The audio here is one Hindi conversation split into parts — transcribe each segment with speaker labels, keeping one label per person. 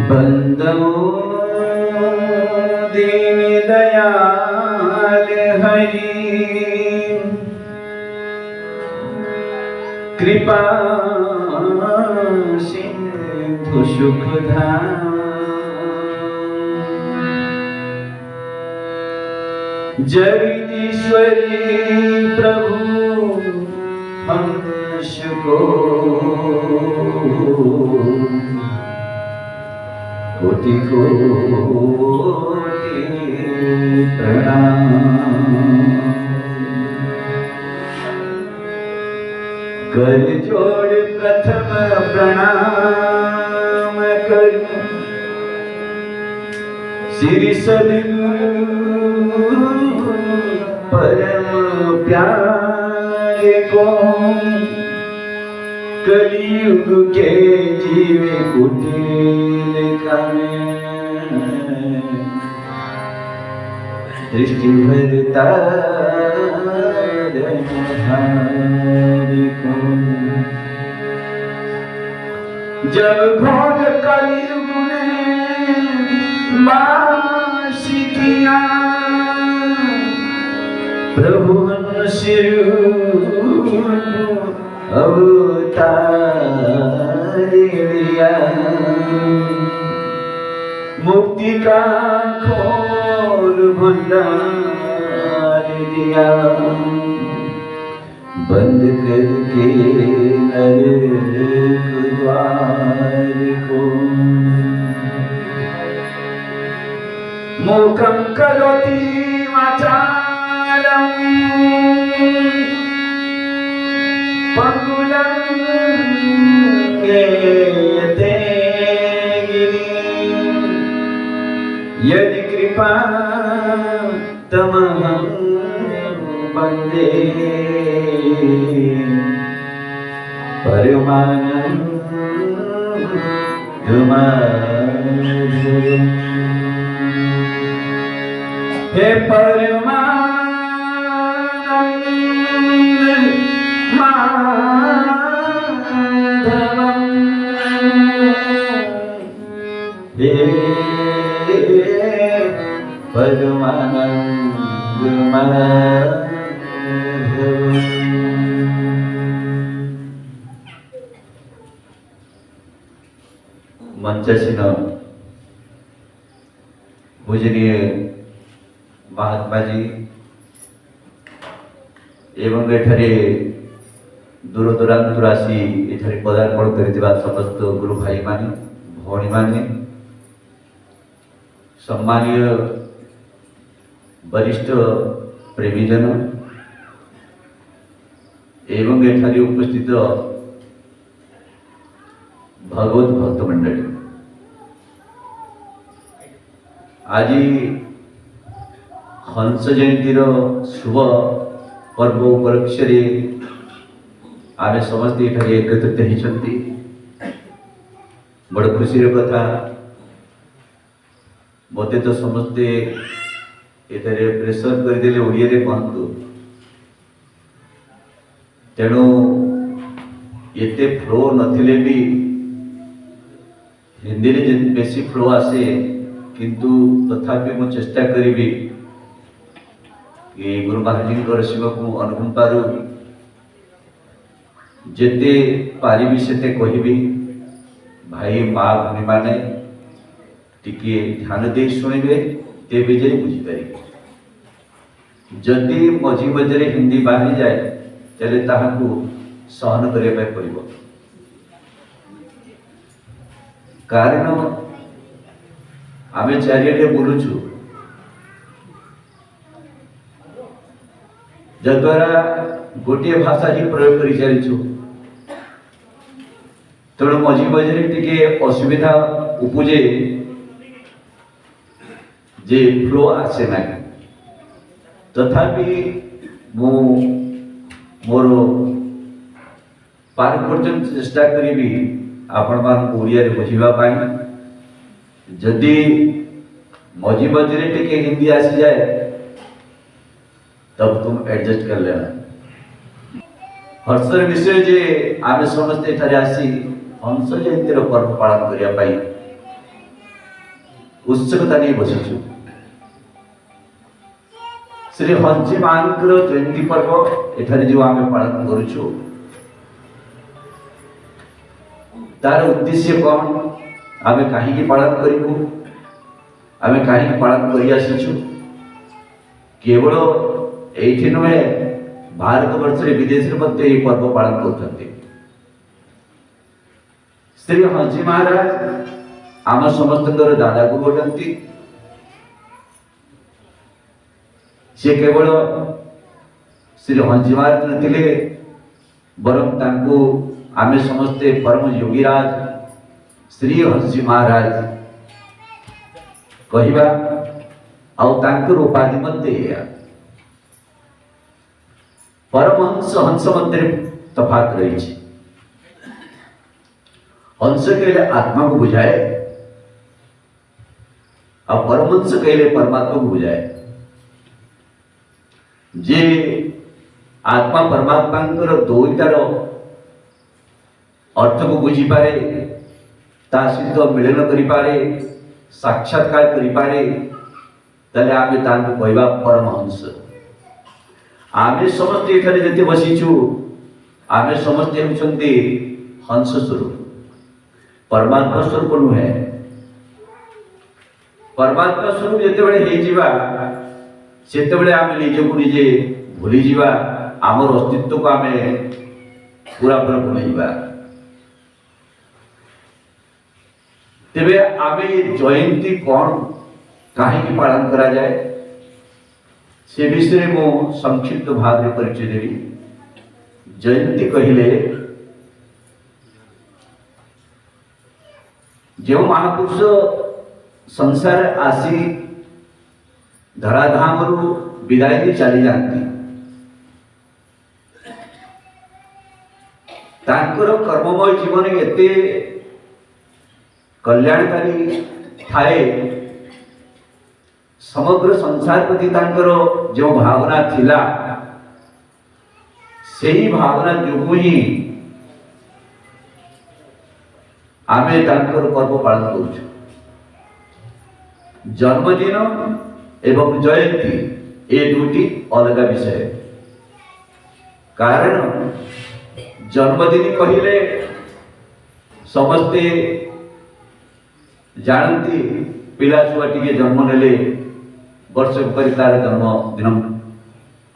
Speaker 1: बंदो दीन दयाल हरि कृपा सिंधु सुखधाम जगदीश्वरी प्रभु हंस को कोटि कोटि प्रणाम। कर जोड़ प्रथम प्रणाम करूं श्री सद्गुरु परम प्यारे को। कलियुग के जीवे कुटिल दृष्टि भरता को। जब घोर कलियुग में वास किया प्रभु शिव अवतार लिया। मुक्ति का खोल भंडार दिया बंद करके नरक द्वार को। मूकं करोति वाचालं पंगुलं लंघयते गिरिं। यदि कृपा तमहं वन्दे परमानन्दमाधवम्। हे परमानंद माधवम्, हे परमानंद माधवम्। मंचासीन पूजनीय महात्मा जी एवं एठारे दूर दूरांतरु आसी एठारे पदार्पण करिथिबा समस्त गुरु भाई माने भौणी माने सम्मानीय वरिष्ठ प्रेमीजन एवं एठारे उपस्थित भगवत भक्त मंडली। आज हंस जयंती शुभ पर्व उपलक्ष्य आम समस्ते ये एकत्रित होती बड़ खुशी कथा। मत तो समस्ते ये प्रेसर करदे ओडिया कहतु तेणु एते फ्लो नथिले भी हिंदी में बेसी फ्लो आसे किंतु तथापि मु चेष्टा करी कि गुरु महाराज शिव को अनुकंपारू जेते पारिबी सेते कहबी। भाई माँ भूमि माने टिके ध्यान दे शुणिबे तेबे जे बुझी पारिबे। जदि मझी मझे हिंदी बाहरी जाए तेरे ताहाकू सहन करिया पाई पड़िबो। कारण आमे चारियाडे बुलुछु जद्वारा गोटे भाषा ही प्रयोग करी चलीछु तेणु मझी मझे टिके असुविधा उपजे जे फ्लो आसे ना। तथापि मु मोर पार पर्यंत चेष्टा करी आपण मान ओडिया रे बुझिबा पाई। जदि मझी मझे टिके हिंदी आसी जाए तब तुम एडजस्ट कर लेना। हर्षर विषय जे आमे समस्ते एठारे आसी हंस जयंती पर्व पालन करिया पाई उत्सुकता नहीं बसिछु। श्री हंसी मांकर जयंती पर्व एठारे जो आमे पालन करूछु तार उद्देश्य कौन, आमे कहीं पालन करूँ, आमे कहीं पालन करी आसीछु। केवल एठी नुहे भारत वर्ष विदेश मध्य ये पर्व पालन करते। श्री हंसी महाराज आम समस्त दादा गुरु अटंती। से केवल श्री हंसी महाराज नथिले बरं तांको आमे समस्ते परम योगीराज श्री हंसी महाराज कहिबा आउ तांकर उपाधि मध्य परमहंस हंस मध्य तफात रही है। हंस कहले आत्मा को बुझाए और परमहंस कहले परमात्मा को बुझाए। जे आत्मा परमात्मा दुईटार अर्थ को बुझी पारे, ता सहित मिलन करि पारे, साक्षात्कार करि पारे, तले आमे तांको कहबा परमहंस। आमे समस्ते एठारे जते बसिछु आमे समस्ते होचंती हंस स्वरूप, परमात्मा स्वरूप नुहे। परमात्मा स्वरूप जते बेले हे जीवा सेते बेले आमे निजे को निजे भूली जीवा, आमर अस्तित्व को आमे पूरा पूरा भूली जीवा। तेबे आमे जयंती कौन कहीं पालन करा जाए से विषय मो संक्षिप्त भाव में परिचय देवी। जयंती कहले जो महापुरुष संसार आसी धराधाम विदाय दी चली जाती, तांकर कर्ममय जीवन एते कल्याणकारी थाए, समग्र संसार प्रति तांकर जो भावना थिला सही भावना जो ही आमे तांकर पर्व पालन करूछु। जन्मदिन एवं जयंती ये दुटी अलग विषय। कारण जन्मदिन कहले समस्ते जानती, पिला छुआ टिके जन्म नेले वर्ष पर तार जन्मदिन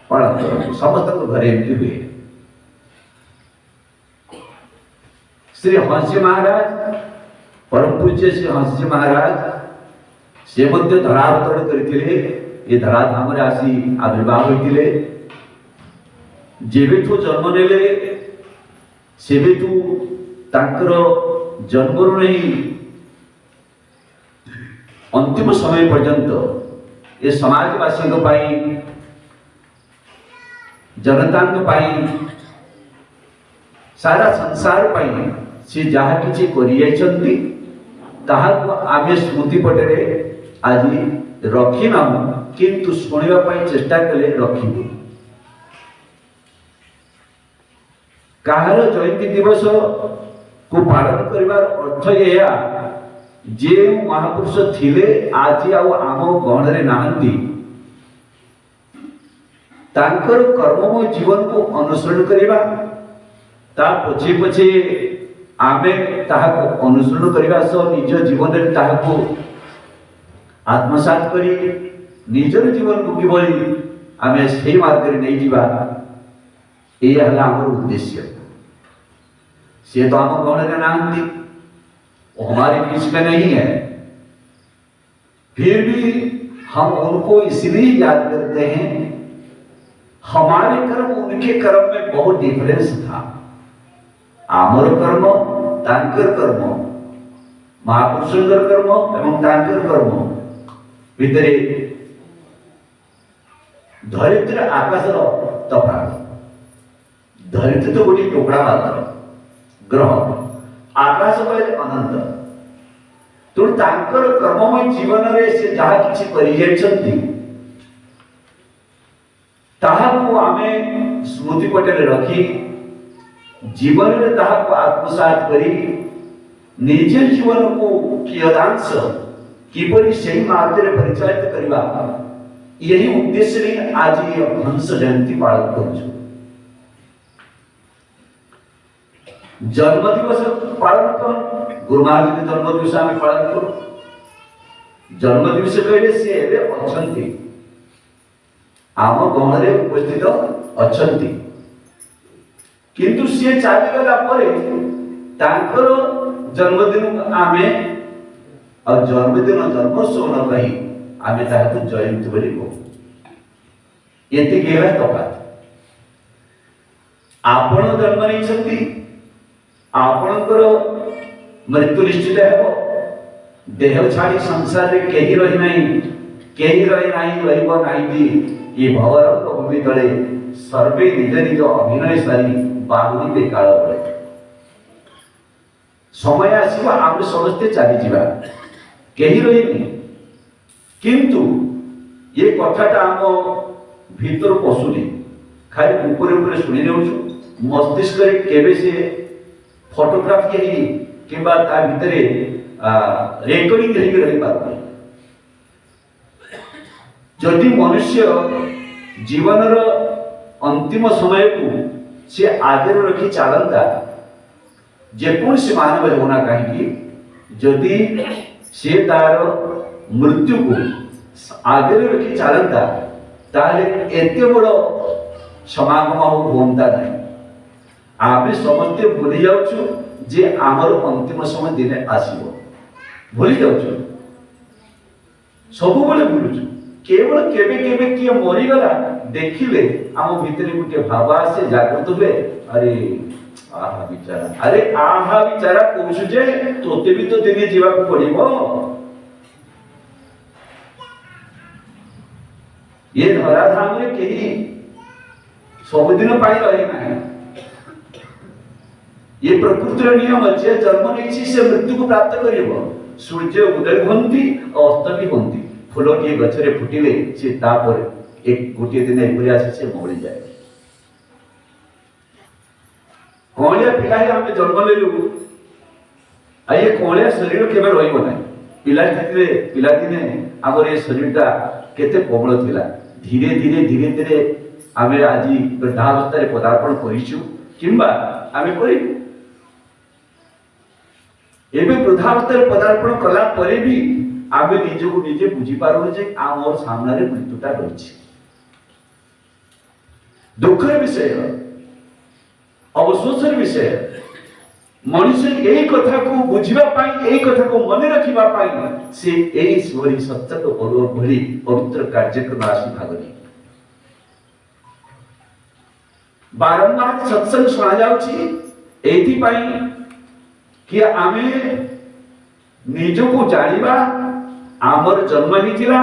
Speaker 1: पालन कर समस्त घरे एमती हुए। श्री हंसी महाराज परम पूज्य श्री हंसी महाराज से मध्य धरावतरण करथिले। ये धराधाम रे आसी आविर्भाव होइतिले। जेबेठू जन्म नेले सेबेठू तांकर जन्मरु नहीं अंतिम समय पर्यंत ये समाजवासी जनता सारा संसार से जहाँ किसी करियाइछन्ति ताहाको आमे स्मृति पटरे आज रखी ना, किंतु सुनिबा पई चेष्टा कले रखिबु। काहार जयंती दिवस को पालन करिबार अर्थ एया जे महापुरुष थिले आज आउ आम गणरे नाहंती, तांकर कर्ममय जीवन को अनुसरण करिबा, ता पछे पछे आमे ताहाको अनुसरण करिबा सह निज जीवन रे ताहाको आत्मसात करी निजर जीवन को किभली आमे सही मार्ग रे नै जीवा, ए हला हमर उद्देश्य। से तो आम गणरे नाहंती, वो हमारे बीच में नहीं है, फिर भी हम उनको इसलिए याद करते हैं। हमारे कर्म उनके कर्म में बहुत डिफरेंस था। आमर कर्म तांकर कर्म, महापुरुषर कर्म एवं तांकर कर्म भितरे धरित्र आकाशर तफात। धरित्र तो गोटे टुकड़ा मात्र, ग्रह आकाश कहले अनंत। तो तांकर कर्ममय जीवन रे से जहाँ किछि करि जाइछन्ति ताहाको आमे स्मृति पटेले रखी जीवन रे ताहाको आत्मसात करी निज जीवन को कियदांश किपरि सही मार्ग रे परिचालित करवा यही उद्देश्य रे आज ये हंस जयंती पालन करू। जन्म दिवस पालन कर गुरु महाराज के जन्म दिवस आम पालन करूँ। जन्म दिवस कहले सी एवं अच्छा आम गहन में उपस्थित अच्छा किंतु सी चलीगला तांकर जन्मदिन आम और जन्मदिन जन्मोत्सव न कही आम जयंती बोली कहू। ये तफात आपण जन्म नहीं आपणकर मृत्यु निश्चित है। देह छाड़ी संसार रे केही रही नहीं रहिबो नाही ये भवरंग भूमि तले सर्वे निज निज अभिनय सारी बाहुरी काल पड़े समय आसो आम समस्ते चली जावा केही रही किंतु ये कथाटा आम भीतर पशुनी खाली ऊपर शुणी नेउछु मस्तिष्क रे केबे से फोटोग्राफी है कि भितर रेकर्डिंग रही पार। जदि मनुष्य जीवन अंतिम समय को सी आगे रखी चलता जेकोसी मानव होना कहीं जदि से तार मृत्यु को आगे रखी चलता ताले एते बड़ समागम होता नहीं। आमे समस्ते भूली जाउछु जे आमर अंतिम समय दिने आसीबो भूली जाउछु सब बेले भूलुछु केवल केबे केबे किए मरी गला देखिले आम भीतर गुटे भाव आसे जागृत हुए अरे आहा बिचारा कहूछु जे तोते भी तो दिने जीवा को पड़िबो ये धराधाम रे केही सब दिन पाई रहे नाही। ये प्रकृतिर नियम अच्छे जन्म नहीं से मृत्यु को प्राप्त करिबो। सूर्य उदय होंती अस्त भी होंती फूल के गछरे फुटिले से तापर एक गोटे दिन एपरि आसे से मरि जाए। कोलिया पिला ही हम जन्म लेलु आ ये कोलिया शरीर केबे रहिबो नाही। पिला थिले पिला दिने हमर ये शरीरटा केते कोमल थिला धीरे धीरे धीरे धीरे आमे आजि वृद्धावस्था रे पदार्पण करिछु किंबा आमे करि एबे वृद्धावस्था पदार्पण कला परे भी आमे निजे को निजे बुझी पारो जे आमर सामने रे मृत्युटा रहिछि। दुखर विषय अवशोषर विषय मनुष्य यही कथा को बुझिबा पाई यही कथा को मन रखिबा पाई से एई स्वरी सत्य तो पर्व भली पवित्र कार्यक्रम आसी भाग नै बारंबार सत्संग सुना जाउछि एथि पाई कि आमे निजो को जानिबा आमर जन्म हिथिला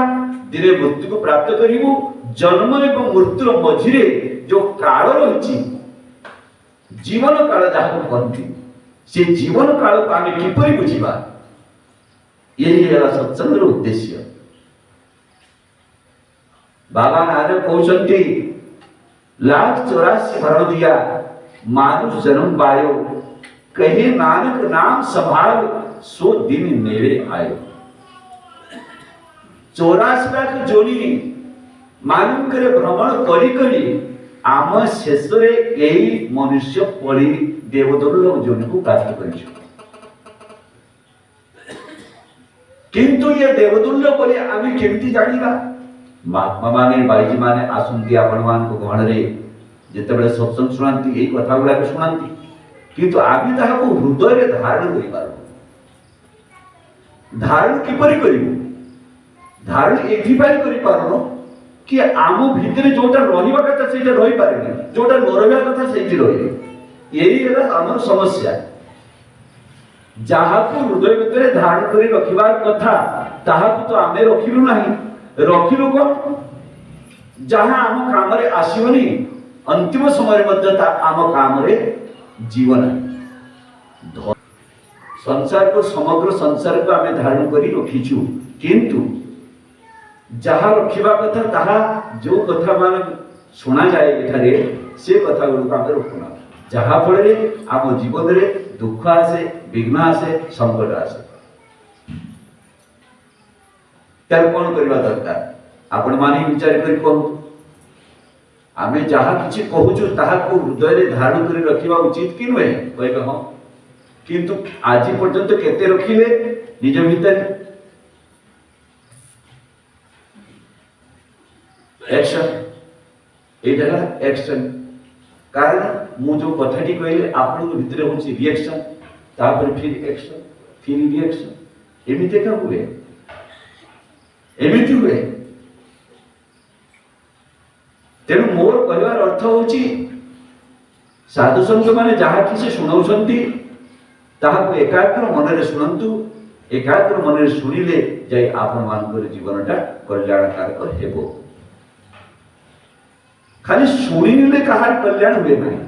Speaker 1: दिने मृत्यु को प्राप्त करिवु जन्म एवं मृत्यु मझिरे जो काल रहिछि जीवन काल जाको कहନ୍ତି से जीवन काल को आमे किपरि बुझिबा यही है सत्संग रो उद्देश्य। बाबा नानक कहउछंती लाख 84 भर दिया मानुष जन्म पायो कहे नानक नाम संभाल सो दिन नेड़े आयो। 84 लाख जोनी मालूम करे भ्रमण करी करी आम शेष रे एई मनुष्य पड़ी देवदुर्लभ जोनी को प्राप्त करिछु किंतु ये देवदुर्लभ बोले आमे केमती जानिबा। महात्मा माने बाईजी माने आसंती आपण मान को गहन रे जेते बेले सत्संग सुनांती एई कथा गुडा को सुनांती किंतु आबि ताहा को हृदय रे धारण करि पारो। धारण किपरि करिवो धारण एथि पाई करि पारो कि आम भितरे जोटा रहिबा कथा सेटा रहि पारेनी जोटा न रहिबा कथा सेठी रहि एई है हमर समस्या। जहा को हृदय भितरे धारण करि रखिबार कथा ताहा को तो आमे रखिलु नाही रखिलु कोन जहा आम काम रे आसीबनी अंतिम समय मध्ये आम काम रे जीवन संसार को समग्र संसार को आमे धारण करी रखिछु किंतु जहा रखिबा कथा ताहा जो कथा मान सुना जाए एठारे से कथा गुलो आमे रखुना जहा फल रे आम जीवन रे दुख आसे विघ्न आसे संकट आसे। त्यार कौन करवा दरकार आपण माने विचार करी कहू आमे जहा किछि कहूछु ताहा को हृदय रे धारण करी रखिबा उचित कि नुहे कहबे हां किंतु आज पर्यंत केते रखिले निज भीतर एक्शन एटा एक्शन कारण मु जो कथाटी कहले आपन को भीतर होछि रिएक्शन तापर फिर एक्शन फिर रिएक्शन एमिते का हुए एमिति हुए तेणु मोर कहवार अर्थ होछि साधु संत माने जहा किसी सुनाउछंती ताहाको एकाग्र मनरे सुनंतु एकाग्र मनरे सुनिले जाय आपन मानकर जीवनटा कल्याणकारक हेबो खाली सुनिले कहार कल्याण हुए नहीं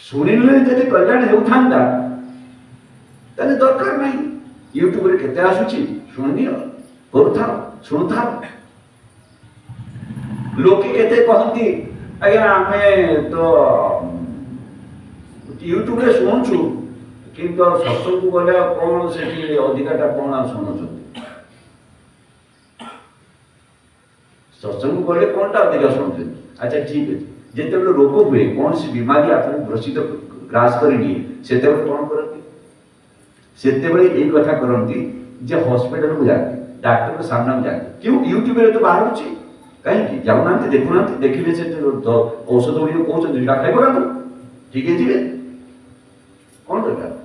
Speaker 1: सुनिले जदि कल्याण हेउथांदा तने दरकार नहीं यूट्यूब रे केते आसुची सुनियो करूथा सुनुथा लोके केते कहंती आज्ञा आमे तो यूट्यूब रे सुनछु किंतु सत्संग को गले कोन सेठी अधिकाटा कोन आ सुनछु सत्संग को गले कोनटा अधिका सुनछु अच्छा ठीक है जेते रोग हुए कौन सी बीमारी आपन ग्रसित ग्रास करिनी सेते कोन करती सेते बळे एक कथा करंती जे हॉस्पिटल को जाके डॉक्टर के सामने में जाके क्यों यूट्यूब रे तो बाहर होची कहीं जाऊना देखुना देखिले से औषध गुड़ी कौन दुईटा खाइब का ठीक है जी कौन दरकार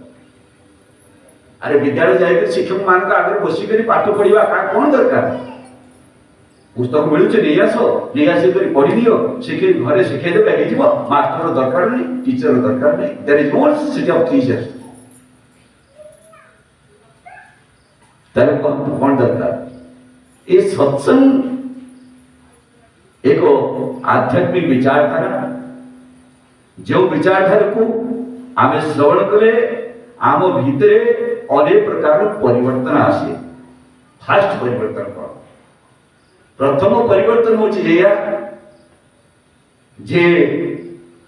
Speaker 1: अरे विद्यालय जाकर शिक्षक मान का आगे बसी करी पाठ पढ़िबा का कौन दरकार पुस्तक मिलु छे नहीं आसी करी पढ़ी दियो शिखे घरे शिखे दे लगी जीव मास्टर दरकार नहीं टीचर दरकार नहीं there is no city of teachers तारे कौन दरकार ये सत्संग एक आध्यात्मिक विचारधारा जो विचारधारा को आमे श्रवण कले आम भीतरे अनेक प्रकार परिवर्तन आसे फास्ट परिवर्तन कौन प्रथम परिवर्तन होछि जेया जे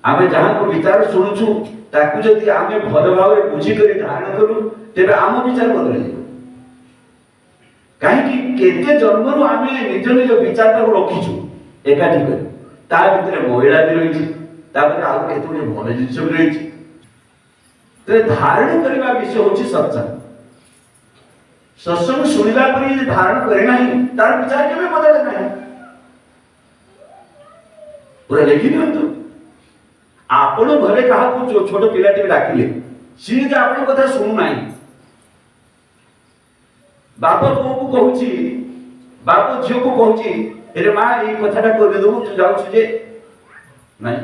Speaker 1: आमे जहां को विचार सुनुछु ताकु जदि आमे भल भाव बुझी करी धारण करू तेबे आम विचार बदल जाय काहे कि केते जन्मरु आमे निज निज विचार को रखिछु एकाठी कर ता भीतर महिला भी रही तापर आउ केते भल जिंस भी रही ते धारण करबा विषय होछि सत्संग सत्संग सुनिला पर धारण करे नहीं तार विचार केबे बदले नहीं पूरा लेखि नियंतु आपण घरे कहा को छोट पिलाटी डाकिले सी जे आपण कथा सुनु नाही बाप को कहूची बाप झियो को कहूची अरे मां ये कथाटा कर दो तू जाऊ जे नहीं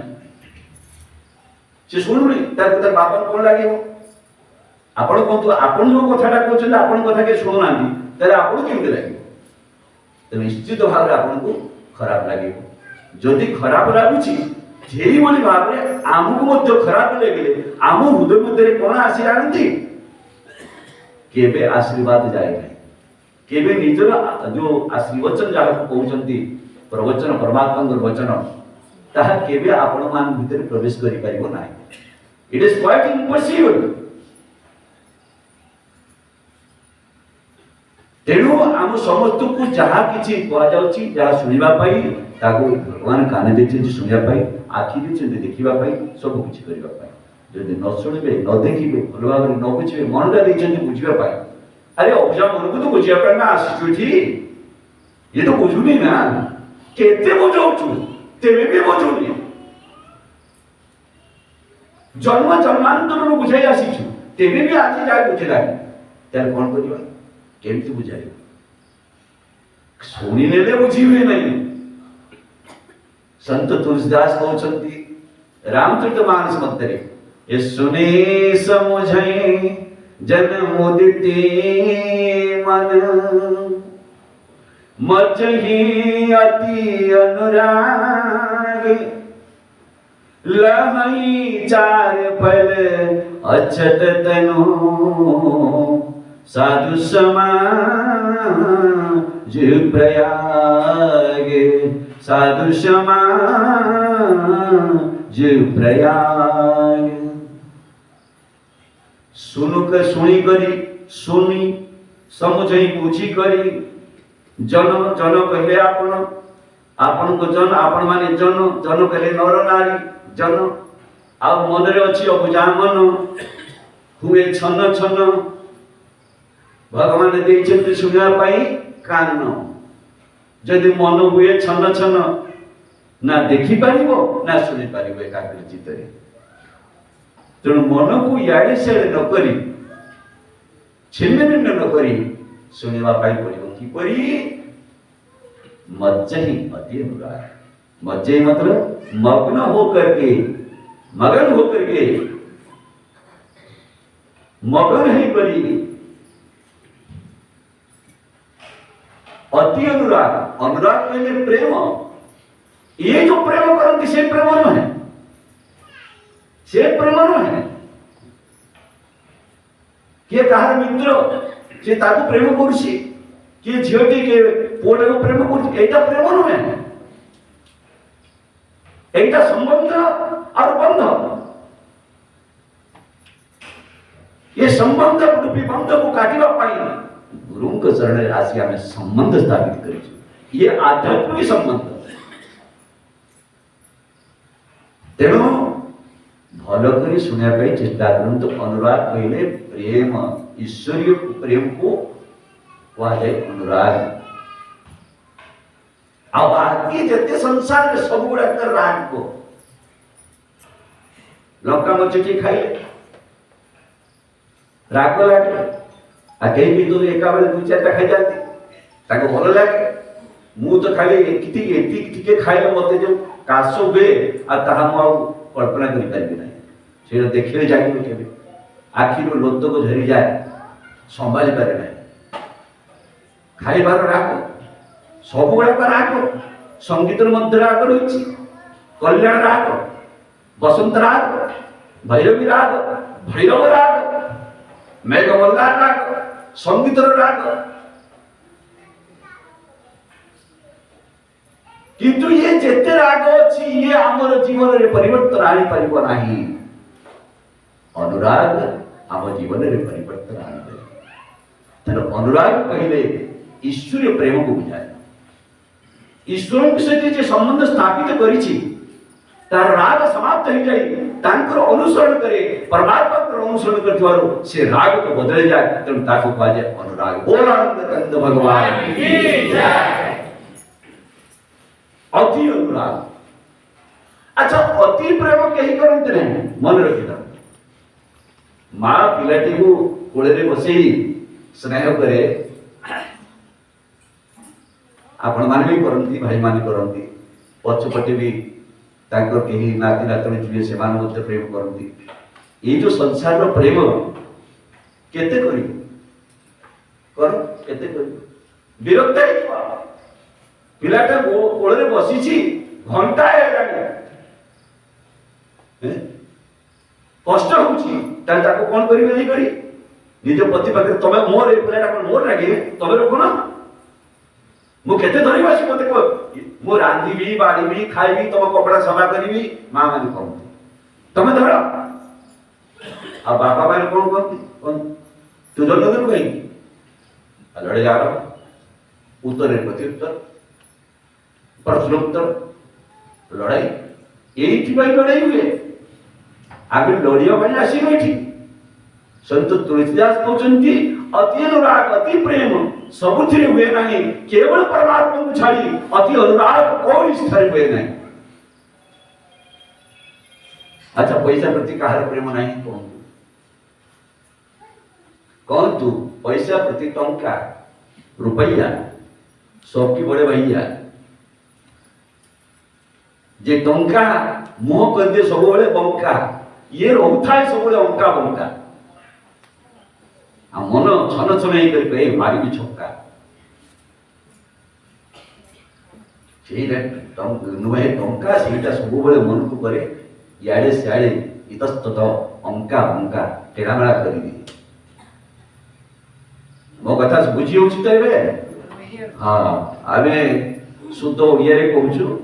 Speaker 1: से सुनुनी तार कथा बाप कोन लागिवो आपण कोन आपण जो कथाटा कहउछन आपण कथा के सुनु नांदी तारे आपण केमते लागिवो तो निश्चित भाव रे आपण को खराब लागिवो जदि खराब लागुची जेई बोली भाव रे आमु को मध्य खराब लागले आमु हृदय मध्य कोन आसी आनंती केबे आशीर्वाद जाय नहीं केबे निजर जो आशीर्वचन जहा कहउचंती प्रवचन परमात्मा वचन ताहा केबे आपण मान भीतर प्रवेश करि परिबो नाही इट इज क्वाइट इम्पॉसिबल तेणु आम समस्त को जहा किछि कह जाउची जहा सुनिबा पाई ताको भगवान काने देछि सुनिबा पाई आखि देछि देखिबा पाई सब किछि करिबा पाई जदि न सुनिबे न देखिबे भल भाव न बुझिबे मनटा देछि बुझिबा पाई अरे औजा मन को तो बुझिया पर ना आसी थी ये तो बुझुनी ना केते बुझौछु तेबे भी बुझुनी जन्म जन्मांतर रो बुझाई आसी छु तेबे भी आज जाय बुझला त्यार कोन करिबा केमति बुझाई सुनी नेले बुझिबे नहीं संत तुलसीदास कहउछंती रामचरितमानस मंतरे ये सुने समझै जन मुदिते मन मचहि अति अनुराग लहई चार पल अछत तनु साधु समाज प्रयाग साधु समाज प्रयाग सुनुक सुनी करी सुनी समुझई बुझी करी जन जन कहले आपण आपण को जन आपण माने जन जन कहले नर नारी जन आ मन रे अछि अबुझा मन हुए छन छन भगवान देइछन्ति सुनिया पाई कान जदि मन हुए छन छन ना देखि पारिबो ना सुनि पारिबो एकाग्र चित्तरे तेणु मन को याडे सेडे न करी छिन्न भिन्न न करी सुनिवा पाई पड़िबो कि परी मज्जहि अति अनुराग मज्जहि मतलब मग्न होकर के मगन होकर के मगन है परी अति अनुराग अनुराग कहले प्रेम ये जो प्रेम करती से प्रेम है से प्रेम है किए कहार मित्र से ताको प्रेम करुछि किए झियोटी के पुओटा को प्रेम करुछि एटा प्रेम नुहे एटा संबंध और बंध ये संबंध रूपी बंध को काटिबा पाई गुरु के चरण रे आसी आमे संबंध स्थापित करिछु ये आध्यात्मिक संबंध तेणु भल कर शुणा चेष्टा करते अनुराग कहले प्रेम ईश्वरीय प्रेम को कहुए अनुराग आगे जते संसार में सब गुड़ा राग को लंका मचटी खाइले राग लगे आ कई भी तो एका बेले दु चार खाई जाती भल लगे मु तो खाली टिके खाइले मत जो काश हुए कल्पना कर देखिले जाए के आखिर लोत को झरी जाए संभाली पारे ना खाइबार राग सब गुड़ाक राग संगीत मध्य राग रही कल्याण राग बसंत राग भैरवी राग भैरव राग मेघमल्लार राग संगीत राग किंतु ये जेते राग अछि ये हमर जीवन रे परिवर्तन आनी परिबो नाही अनुराग हम जीवन रे परिवर्तन आनी तेनो अनुराग कहले ईश्वरीय प्रेम को बुझाए ईश्वर के सहित जे संबंध स्थापित करिछि तार राग समाप्त हो जाए तांकर अनुसरण करे परमात्मा को अनुसरण करथिवारो से राग तो बदल जाए तेनो ताको कहा जाए अनुराग बोल आनंद कंद भगवान की जय अति अनुराग अच्छा अति प्रेम कहीं करते नहीं मन रखिता माँ पिलाटी को कोड़े रे बसई स्नेह करे आपण माने भी करंती भाई माने करंती पछपटे भी तांकर केही नाती नातनी जुए से मान मध्य प्रेम करंती ये जो संसार रो प्रेम केते करी कर केते करी विरक्त है पिलाटा कोड़े बसी घंटा कष्ट हो कौन करेंगे नहीं करी निज पति पाखे तुम मोर पिलाटा मोर लगे तुम रख ना मुझे धरी बस मत मु रांधि बाड़ी खाइबी तुम कपड़ा सफा करी माँ मैंने कहते तुम धर आ बापा मैंने कौन कहती तू जन्म देव कहीं लड़े जा रहा उत्तर प्रत्युत्तर प्रश्नोत्तर लड़ाई यही लड़ाई हुए आगे लड़िया आसी बैठी संत तुलसीदास कहते अति अनुराग अति प्रेम सबुथि हुए नहीं केवल परमात्मा को छाड़ी अति अनुराग कोई स्थल हुए नहीं अच्छा पैसा प्रति कहार प्रेम नहीं कहतु पैसा प्रति टंका रुपया सबकी बड़े भैया जे टंका मोह कर दे सब बंका ये रोथा है सब अंका बंका आ मन छन छन कर मारी भी छक्का नुहे टंका से सब मन को करे इे सियाड़े इतस्त अंका बंका टेढ़ामेढ़ा कर मो कथा बुझी हो हाँ आम शुद्ध ओडिया कहूँ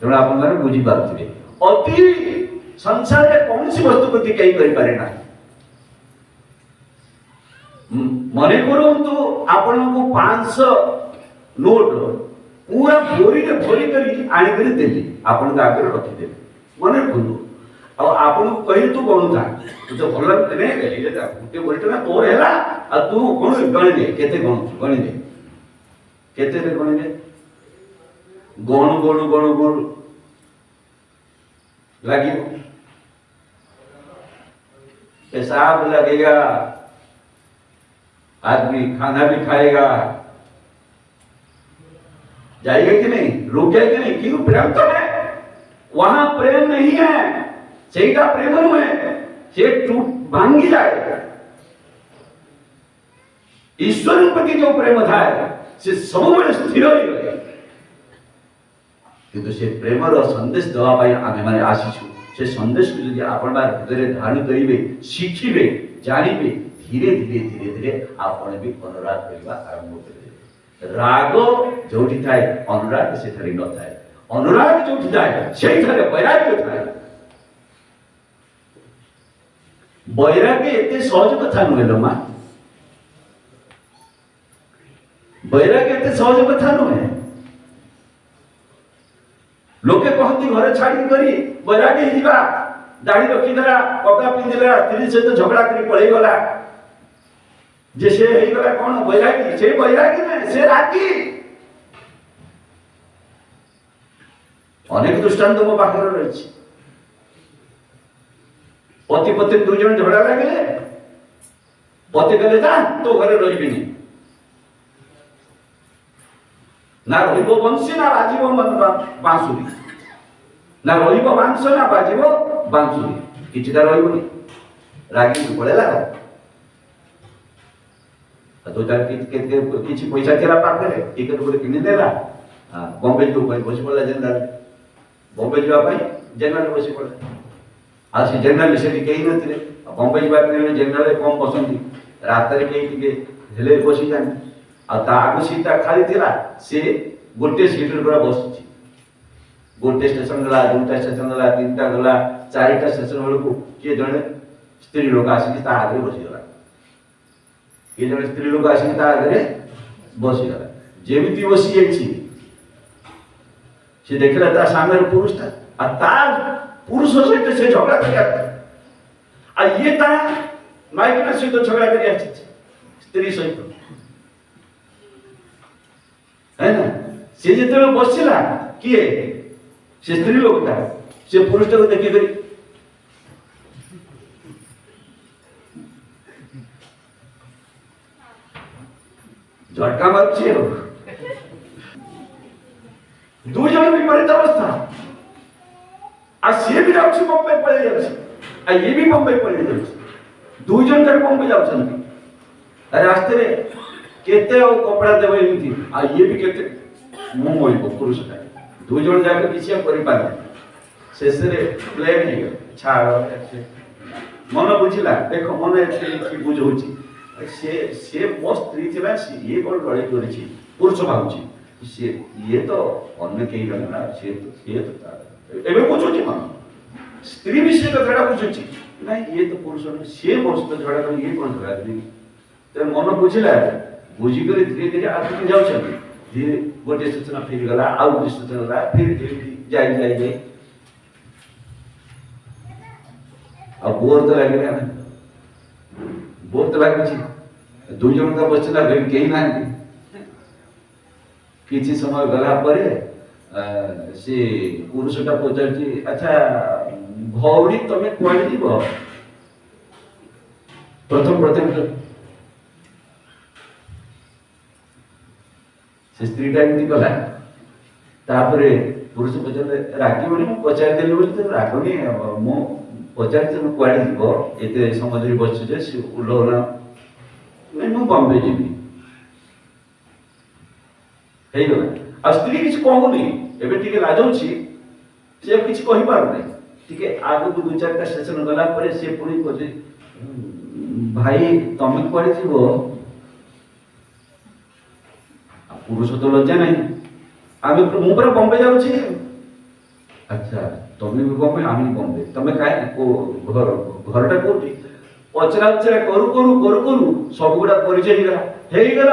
Speaker 1: तेणु आप बुझी पारे अति संसार में कौन सी वस्तु प्रति कहीं करें ना मने करंतु आपण को 500 नोट पूरा बोरी रे भरी करी आनी करी देली आपण आगे रखी देली मने रखु आ आपण को कहि तू कोन था तू तो भल तने गली रे गुटे बोरी टका तोर हैला आ तू कोन गणी दे केते गणी दे केते रे गणी दे गण लगी पेशाब लगेगा, आदमी खाना भी खाएगा, जाएगा कि नहीं, रुकेगा कि नहीं, क्यों प्रेम तो है वहां प्रेम नहीं है ସେଇଟା ପ୍ରେମ ନୁହେଁ ସେ ଭାଙ୍ଗି ଯାଏ ଈଶ୍ୱରଙ୍କ ପ୍ରତି ଯୋଉ ପ୍ରେମ ଥାଏ ସେ ସବୁବେଳେ ସ୍ଥିର ହୋଇ ରହେ କିନ୍ତୁ ସେ ପ୍ରେମର ସନ୍ଦେଶ ଦେବା ପାଇଁ ଆମେମାନେ ଆସିଛୁ ସେ ସନ୍ଦେଶକୁ ଯଦି ଆପଣ ହୃଦୟରେ ଧାରଣ କରିବେ ଶିଖିବେ ଜାଣିବେ ଧୀରେ ଧୀରେ ଧୀରେ ଧୀରେ ଆପଣ ବି ଅନୁରାଗ କରିବା ଆରମ୍ଭ କରିବେ ରାଗ ଯୋଉଠି ଥାଏ ଅନୁରାଗ ସେଠାରେ ନଥାଏ ଅନୁରାଗ ଯୋଉଠି ଥାଏ ସେଇଠାରେ ବୈରାଗ୍ୟ ଥାଏ ବୈରାଗ୍ୟ ଏତେ ସହଜ କଥା ନୁହେଁ ଲୋ ମା ବୈରାଗ୍ୟ ଏତେ ସହଜ କଥା ନୁହେଁ लोके कहती घरे छाड़ी करी बैरागी हिबा दाढ़ी रखिदेला कपड़ा पिंधिला स्त्री सहित झगड़ा करी पळेई गला जे से हेई गला कोन बैरागी ने से रागी अनेक दृष्टांत मो पाखर रहिछि पति पत्नी दु जन झगड़ा लागले पति कहले जा तो घरे रहिबिनी ना रहिबो बंशी ना बाजिबो बांसुरी ना रहिबो बांस ना बाजिबो बांसुरी किछटा रहिबोनी रागी पळेला तो तार किछि पैसा थिला पाखरे टिकट गोटे किनि देला बॉम्बे जो बसी पड़ला जनरल बॉम्बे जावा पई जनरल बसी पड़ला आ से जनरल से केही नथिले बॉम्बे जावा पई जनरल कम पसंदी रात रे केही टिके हेले बसी जानी आ ता आगु सीटा खाली थिला से गोटे सीट रे बसछि गोटे स्टेशन गला दुटा स्टेशन गला तीनटा गला चारिटा स्टेशन बेलकु के जने स्त्री लोक आसी ता आगे बसी गला के जने स्त्री लोक आसी ता आगे बसी गला जेमिति बसी जाइछि से देखला ता सामने पुरुष था आ ता पुरुष सहित से झगड़ा करिया आ ये ता माइक में सहित झगड़ा करिया स्त्री सहित है ना से जेते बसिला किए से स्त्री लोक था से पुरुष को देखि करी झटका मारछे दो जन विपरीत अवस्था आ से भी जाउछि बम्बई पळे जाउछि आ ये भी बम्बई पळे जाउछि दो जन कर बम्बई जाउछन अरे रास्ते रे केते ओ कपड़ा देबे एमिति आ ये भी केते मुंबई को पुरुष का दो जन जाके किछिया करि पारे शेष रे प्लेन हे छाड़ मन बुझिला देखो मन एथि बुझौछि से से मो स्त्री थिला से ये कोन रळे करिछि पुरुष भाउछि से ये तो अन्य केही रहना से तो एबे बुझौछि मन स्त्री विषय कथाटा बुझौछि नहीं ये तो पुरुष से मस्त झगड़ा कर ये कोन झगड़ा करी तो मन बुझिला बुझी कर धीरे धीरे आगे जाउछन धीरे गोटे सूचना फिर गला आ गोटे सूचना गला फिर धीरे जाई अब बोर तो लगे ना बोर तो लगे दो जन का बचला कहीं ना किसी समय गला परे से पुरुषटा पचारछि अच्छा भौरी तमे कोआडे जीव प्रथम से स्त्रीटा एमती कला तापरे पुरुष पचारे रागी बोली पचार देली बोली तो रागनी मो पचार से कुआडे जीव एते समुद्री बच्चे जे से उलोना नहीं मु बॉम्बे जीवी हेई गला आ स्त्री किछ कहूनी एबे टिके लाजौछि से किछ कहि पार नै टिके आगु को दो चार स्टेशन गला परे से पुणी कहै भाई तमे कुआडे जीव पुरुष तो लज्जा नहीं आमे मु पर बॉम्बे जाउछि अच्छा तमे भी बॉम्बे आमी बॉम्बे तमे काय को घरटा कोठी पचरा उचरा करू करू करू करू सब गुड़ा परिचय गला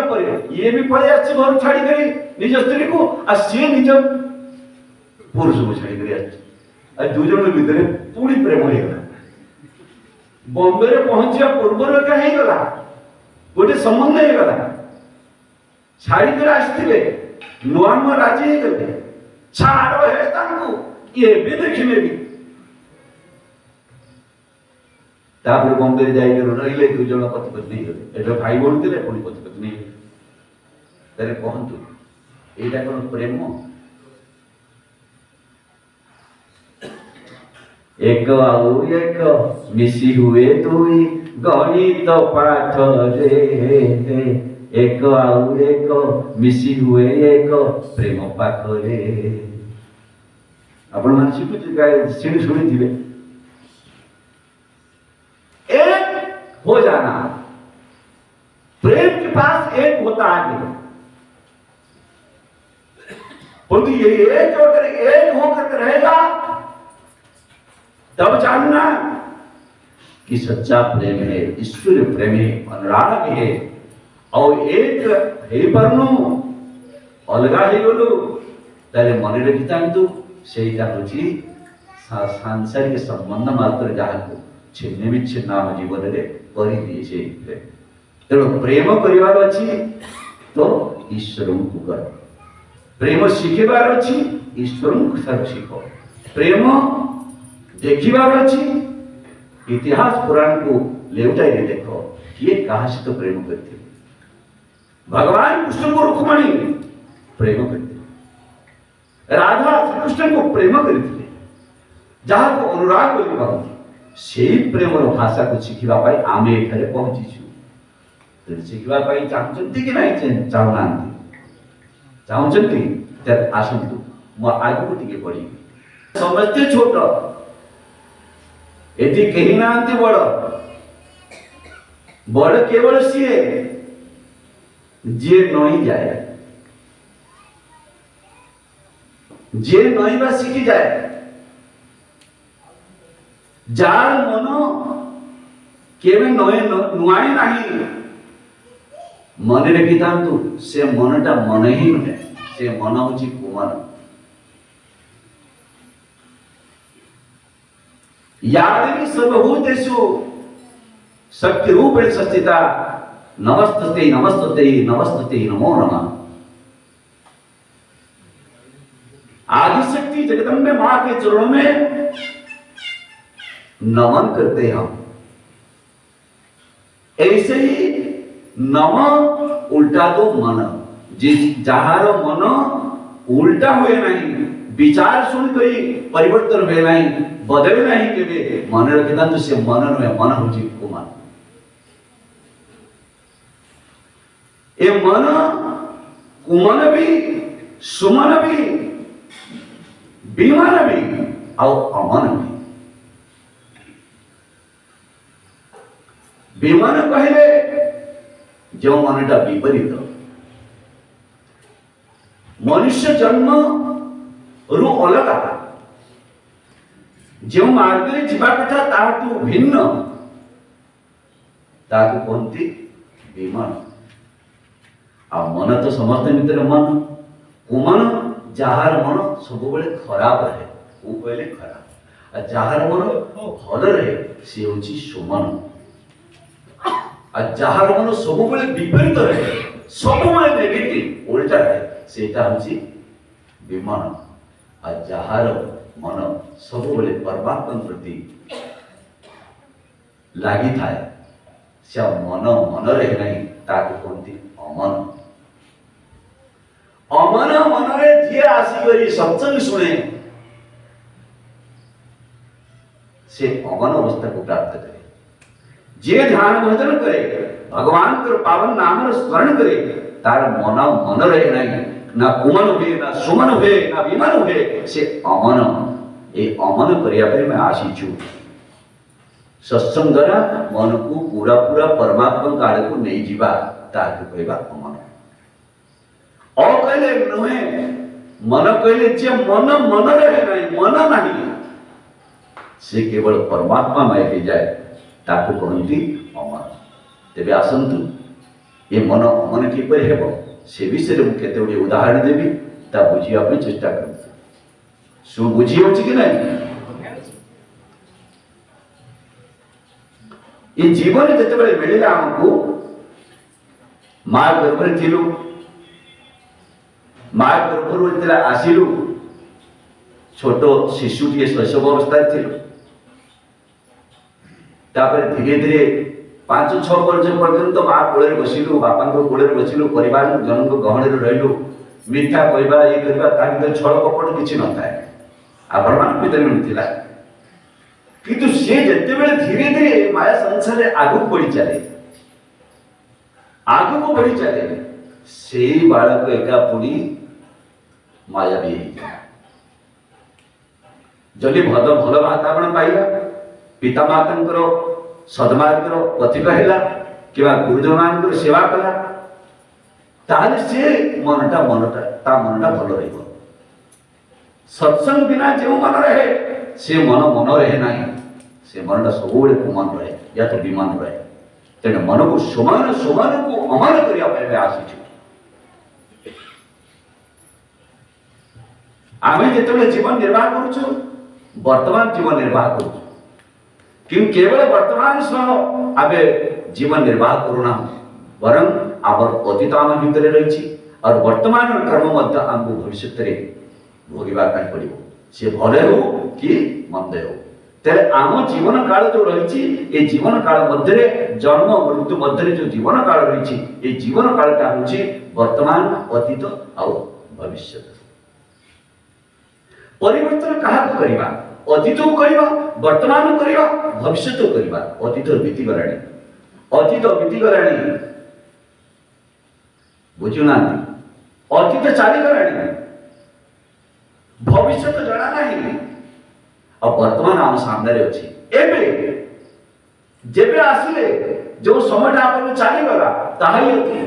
Speaker 1: ये भी पड़े आछे घर छाड़ी करी निज स्त्री को आ से निज पुरुष को छाड़ी करी आछे आ दु जन भितर पूरी प्रेम हो गला बॉम्बे रे पहुंचिया पूर्व का हे गला गोटे संबंध हे गला छाड़ी कर आस्थिले नुआ नुआ राजी हे गले छाड़ो हे तांको ये भी देखिने भी तापर बॉम्बे जाई रहिले दु जन पति पत्नी एटा भाई बोल दिले पुणी पति पत्नी तेरे कहंतु एटा कोन प्रेम एक आउ एक मिसी हुए दुई गणित पाठ रे एक आउ एक मिसी हुए एक प्रेम पाठ रे आपण मान शिखुची काय सुनी दिबे एक हो जाना प्रेम के पास एक होता है परंतु ये एक अगर एक होकर रहेगा तब जानना कि सच्चा प्रेम है ईश्वर प्रेम है अनुराग है और एक हे परनु अलगा हे गलु ताले मन रखितांतु सेटा होची सांसारिक संबंध मात्र जाहको छिन्न विच्छिन्न नाम जीवन रे करि दिए तेणु प्रेम करिवार अछि तो ईश्वर को कर प्रेम शिखिबार अछि ईश्वर को शिख प्रेम देखिबार अछि इतिहास पुराण को लेउटाई देखो किए कहा से तो प्रेम करते भगवान कृष्ण को रुक्मणी प्रेम करते राधा कृष्ण को प्रेम करते जहाँ को अनुराग बोली कहते से प्रेम भाषा को शिखा आम एठारे पहुंचीचु शिखा चाहते कि नहीं चाहते आसतु मो आग को टिके पड़ी समझते छोट एटी कहीं ना बड़ बड़ केवल सी जे नई जाए जे नईबा शिखी जाए जार मन केवे नए नुआई नहीं मन रखितांतु से मनटा मन ही नुहे से मन होची कुमन यादेवी सर्वभूतेषु शक्ति रूपेण संस्थिता नमस्तते नमस्तते नमस्तते नमो नमः आदिशक्ति जगदम्बे मां के चरणों में नमन करते हम ऐसे ही नम उल्टा दो मन जिस जहार मन उल्टा हुए नहीं विचार सुन करी परिवर्तन हुए नहीं बदले नहीं केवे मन रखिता तो से मन नुहे मन होची कुमान ए मन कुमन भी सुमन भी विमान भी और अमन भी विमान कहले जो मनटा विपरीत मनुष्य जन्म रु अलगा जो मार्ग रे जीवा कथा ताटू भिन्न ताकू कोनती विमान आ मन तो समस्त भीतर मन कुमन जहार मन सब बेले खराब रहे वो कहले खराब आ जहार मन भल रहे से होची सुमन आ जहार मन सब बेले विपरीत रहे सब बेले नेगेटिव उल्टा रहे सेटा होची विमान आ जहार मन सब बेले परमात्मा प्रति लागि थाए से मन मन रहे नहीं ताकू कोनती अमन अमन मन रे जे आसी करी सत्संग सुने से अमन अवस्था को प्राप्त करे जे ध्यान भजन करे भगवान के पावन नाम रे स्मरण करे तार मन मन रहे नहीं ना कुमन हुए ना सुमन हुए ना विमान हुए से अमन ए अमन करिया पे मैं आसी छु सत्संग द्वारा मन को पूरा पूरा परमात्मा काल को नहीं जीवा ताकि कहबा अमन और कहले नुहे मन कहले जे मन मन रहे नहीं मन नहीं से केवल परमात्मा में जाए ताकू कहती तेबे आसतु ये मन मन किपर हेब से विषय में केते गुड़े उदाहरण देवी ता बुझिया चेष्टा कर सु बुझी हो कि नहीं ये जीवन जिते मिलला आमको माँ गर्भरे थिलु माँ गर्भरु जेतले आसिलु छोट शिशुटी शैशव अवस्था थिलु तापर धीरे धीरे 5-6 वर्ष पर्यंत माँ कोले बसिलु बापा कोले बसिलु परिवार जन गहन रहिलु मिथ्या कहवा ये करवा ता भीतर छल कपट किछि न थाए आपण मान भीतर मिलथिला किंतु से जते बेले धीरे धीरे माया संसार रे आगु बढ़ी चले आगु को बढ़ी चले से बालक एका पुणी माया भी जदि भद भल वातावरण पाइला पिता माता सदमार्ग पथिक है कि गुरुजन मान सेवा कला ताले से मनटा भल रही सत्संग बिना जो मन रहे से मन रहे ना से मनटा सब कुमान रहे या तो विमान रहे तेणु मन को समान समान को अमान करने आसी आम जो जीवन निर्वाह करुचु वर्तमान जीवन निर्वाह करुचु कि केवल वर्तमान सह आबे जीवन निर्वाह करूना वरं आवर अतीत आम भितर रही और वर्तमान कर्म मध्य आमको भविष्य में भोगवा पड़ो सी भले हो कि मंदे हो तेरे आम जीवन काल जो रही ये जीवन काल मध्य जन्म मृत्यु मध्य जो जीवन काल रही ये जीवन कालटा हूँ वर्तमान अतीत और भविष्य परिवर्तन क्या करवा अतीत को करवा वर्तमान करवा भविष्य तो करवा अतीत बीती गलाणी अतीत बीती गलाणी बुझुना अतीत चली गलाणी भविष्य तो जना नहीं और वर्तमान आम सामने अच्छी एबे जेबे आसिले जो समय आपन चली गला ताही होती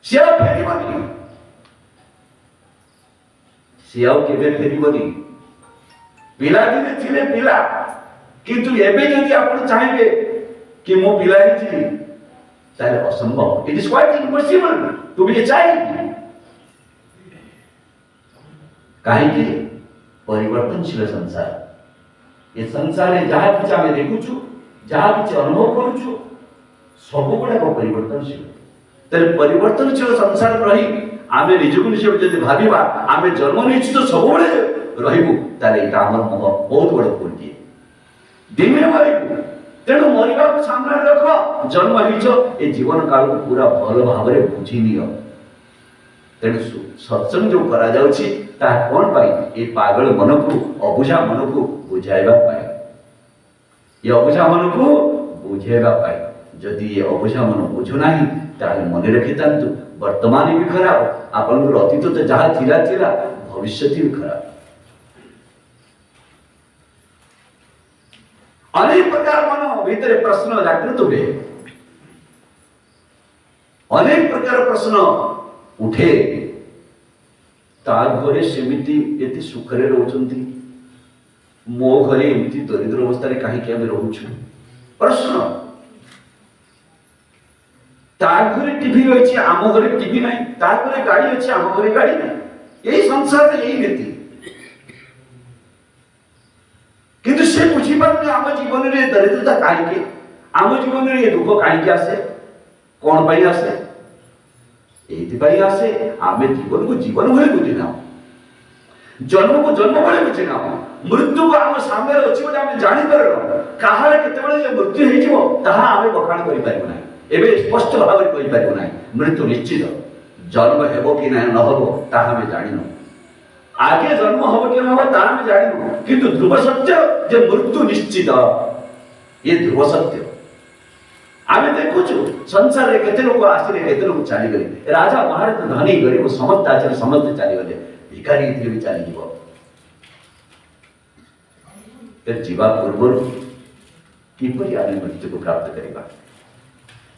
Speaker 1: से फेरिबनी से आउ केबे फेरिबनी पिला दिने थिले पिला किंतु एबे यदि आपण चाहेबे कि मो पिला ही छी ताले असंभव it is quite impossible to be a child काहे कि परिवर्तनशील संसार ये संसार जहाँ किसी आम देखुचु जहाँ किसी अनुभव करुचु सब गुड़ाक परिवर्तनशील तेरे परिवर्तनशील संसार रही आम निजक निज जब भावा आम जन्म नहीं तो सब रही बहुत बड़ भूल दिए दिने मरबू तेणु मरवा सामने रख जन्म हो जीवन काल को पूरा भल भाव बुझी नियो तेणु सत्संग जो करा जाउछि ता कोन पाई ए पागल मन को अबुझा मन को बुझाइबा पाई ये अबुझा मन को बुझाइबा पाई जदि ये अबुझा मन बुझु नाही ताले मन रखितांतु वर्तमान भी खराब आपन अतीत तो जहाँ थिला भविष्य भी खराब अनेक प्रकार मन भीतर प्रश्न जागृत हुए अनेक प्रकार प्रश्न उठे तार घरे सेमिति एति सुखरे रहउछंती मो घरे एमिति दरिद्र अवस्था रे काहे के रहउछु प्रश्न तार घरे टीवी रही आम घरे टीवी नहीं तार घरे गाड़ी अच्छी आम घरे गाड़ी नहीं यही संसार यही रीति किंतु से बुझी पारे आम जीवन में दरिद्रता कहीं आम जीवन में दुख कहीं आसे कौन पाई आसे एइथिपाई आसे आमे जीवन को जीवन भले बुझिना जन्म को जन्म भले बुझिना मृत्यु को आम सामने अछि बोले आमे जानि परलो काहार केतेबेले जे मृत्यु हेइ जिवो ताहा आमे बखान करि पारिबो नै एबे स्पष्ट भाव में कहि पारिबो नै मृत्यु निश्चित जन्म हेबो कि नै न हेबो ताहा आमे जानिनो आगे जन्म हेबो कि न हेबो ताहा आमे जानिनो किंतु ध्रुव सत्य जे मृत्यु निश्चित ये ध्रुव सत्य आमे देखुछु संसार रे केते लोक आसिले केते लोक चली गले राजा महाराज धनी गरीब समस्त आचार्य समस्त चली गले भिखारी इतने भी चली जीव ते जीवा पूर्व किपरि आमे मृत्यु को प्राप्त करिबा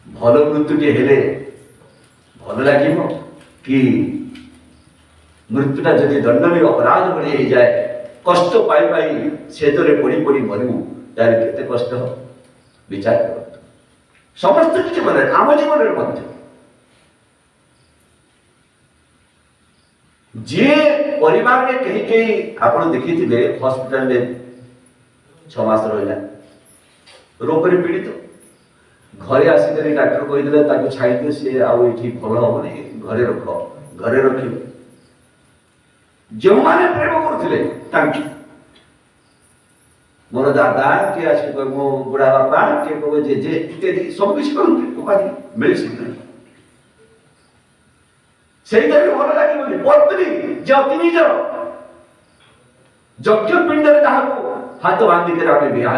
Speaker 1: भल मृत्यु के हेले भल लागिबो कि मृत्युटा जदि दंडनीय अपराध बनी हो जाए कष्ट पाई पाई छेदरे पड़ी पड़ी मरबू तार केते कष्ट विचार करो समस्त जीवन आम जीवन मध्य जे परिवार में कहीं कहीं आप देखी थे हॉस्पिटल में 6 मास रहा रोग से पीड़ित घरे आसिक डाक्टर कहीदे छाई सी आउ भल हम घरे रख घरे रख जो मैंने प्रेम करते मोर दादा किए आस मो बुढ़ा बापा किए कह जेजे इत्यादि सब किसी कहते मेडिसिन से भल लगे पत्नी जे अति निज यज्ञ पिंड हाथ बांधिक आम बिहा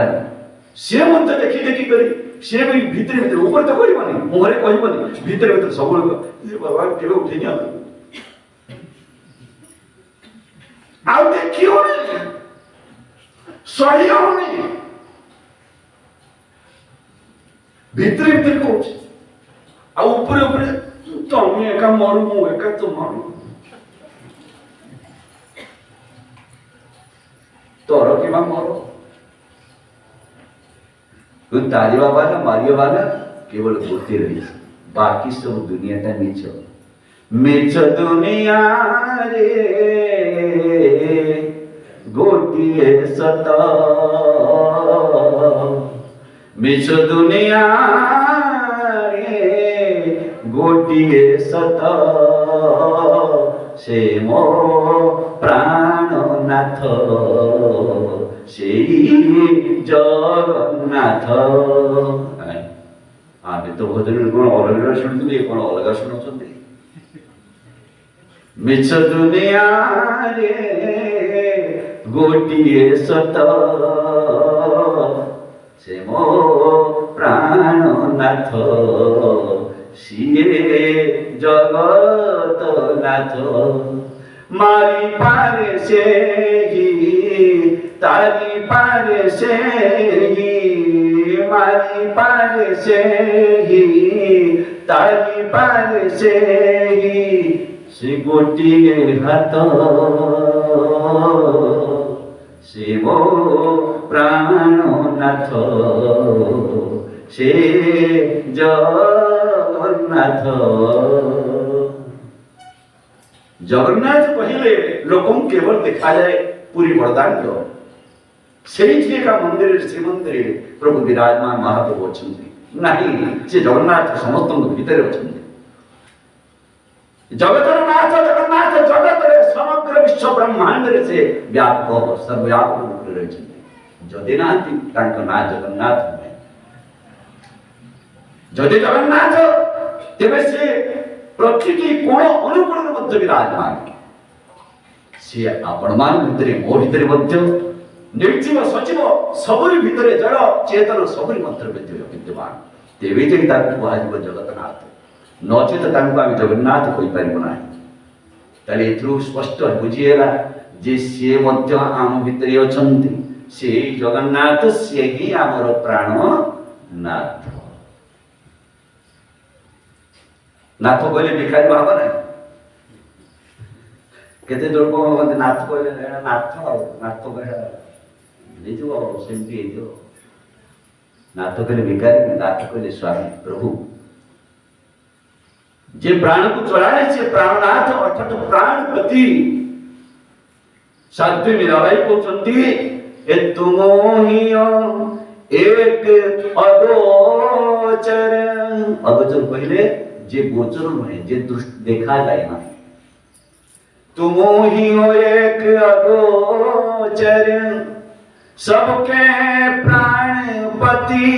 Speaker 1: सी देखी देखी कर सी भी भितर भितर ऊपर तो कहनी मुहरे कहनी भितर भितर सब बाबा के उठे आउ देखी सही होनी भितर भितर कह ऊपर ऊपर तुम एका मरु मु एका तो मरु तोर कि मर तू तारी बाबा ना मारियो वाला केवल गोते रही बाकी सब दुनिया का मिछ मिछ दुनिया रे गोटिए सत मिछ दुनिया गोटिए सत से मो प्राणनाथ से जगन्नाथ आमे तो भजन कौन अलग शुणुते कौन अलग शुणुते मिछ दुनिया रे गोटिए सत से मो प्राणनाथ सिए जगत नाथ मारी पारे से ही तारी पारे से ही मारी पारे से ही तारी पारे से ही से गोटिए हाथ से मो प्राणनाथ से जगन्नाथ जगन्नाथ कहले लोक केवल देखा जाए पूरी बरदान से मंदिर श्रीमंदिर प्रभु विराजमान महाप्रभु अच्छा नहीं से जगन्नाथ समस्त भितर अच्छा जगतर नाथ जगन्नाथ जगत समग्र विश्व ब्रह्मांड से व्यापक सर्वव्यापक रूप रही जदि ना जगन्नाथ जदि जगन्नाथ तेरे से प्रतिटी कोण अनुकूल मध्य विराजमान सी आपण मान भितर मो भितर मध्य निर्जीव सचिव सबरी भितर जड़ चेतन सबरी मध्य विद्यमान तेवे जे कह जगन्नाथ नचेत आम जगन्नाथ कही पार ना ताले स्पष्ट बुझीगला जे सी आम भितर अच्छा से जगन्नाथ सी ही आमर प्राणनाथ नाथ कहले भिखारी भाव ना केते लोक कहते नाथ कहले नाथ नाथ कहले सेमती नाथ कहले भिखारी नाथ कहले स्वामी प्रभु जे प्राण को चढ़ाए से प्राणनाथ अर्थात प्राण पति साध्वी मीराबाई कहते ए तुमो ही एक अगोचर अगोचर कहले जे गोचर नुहे जे दृष्टि देखा जाए ना तुमो ही हो एक अगोचर सबके प्राणपति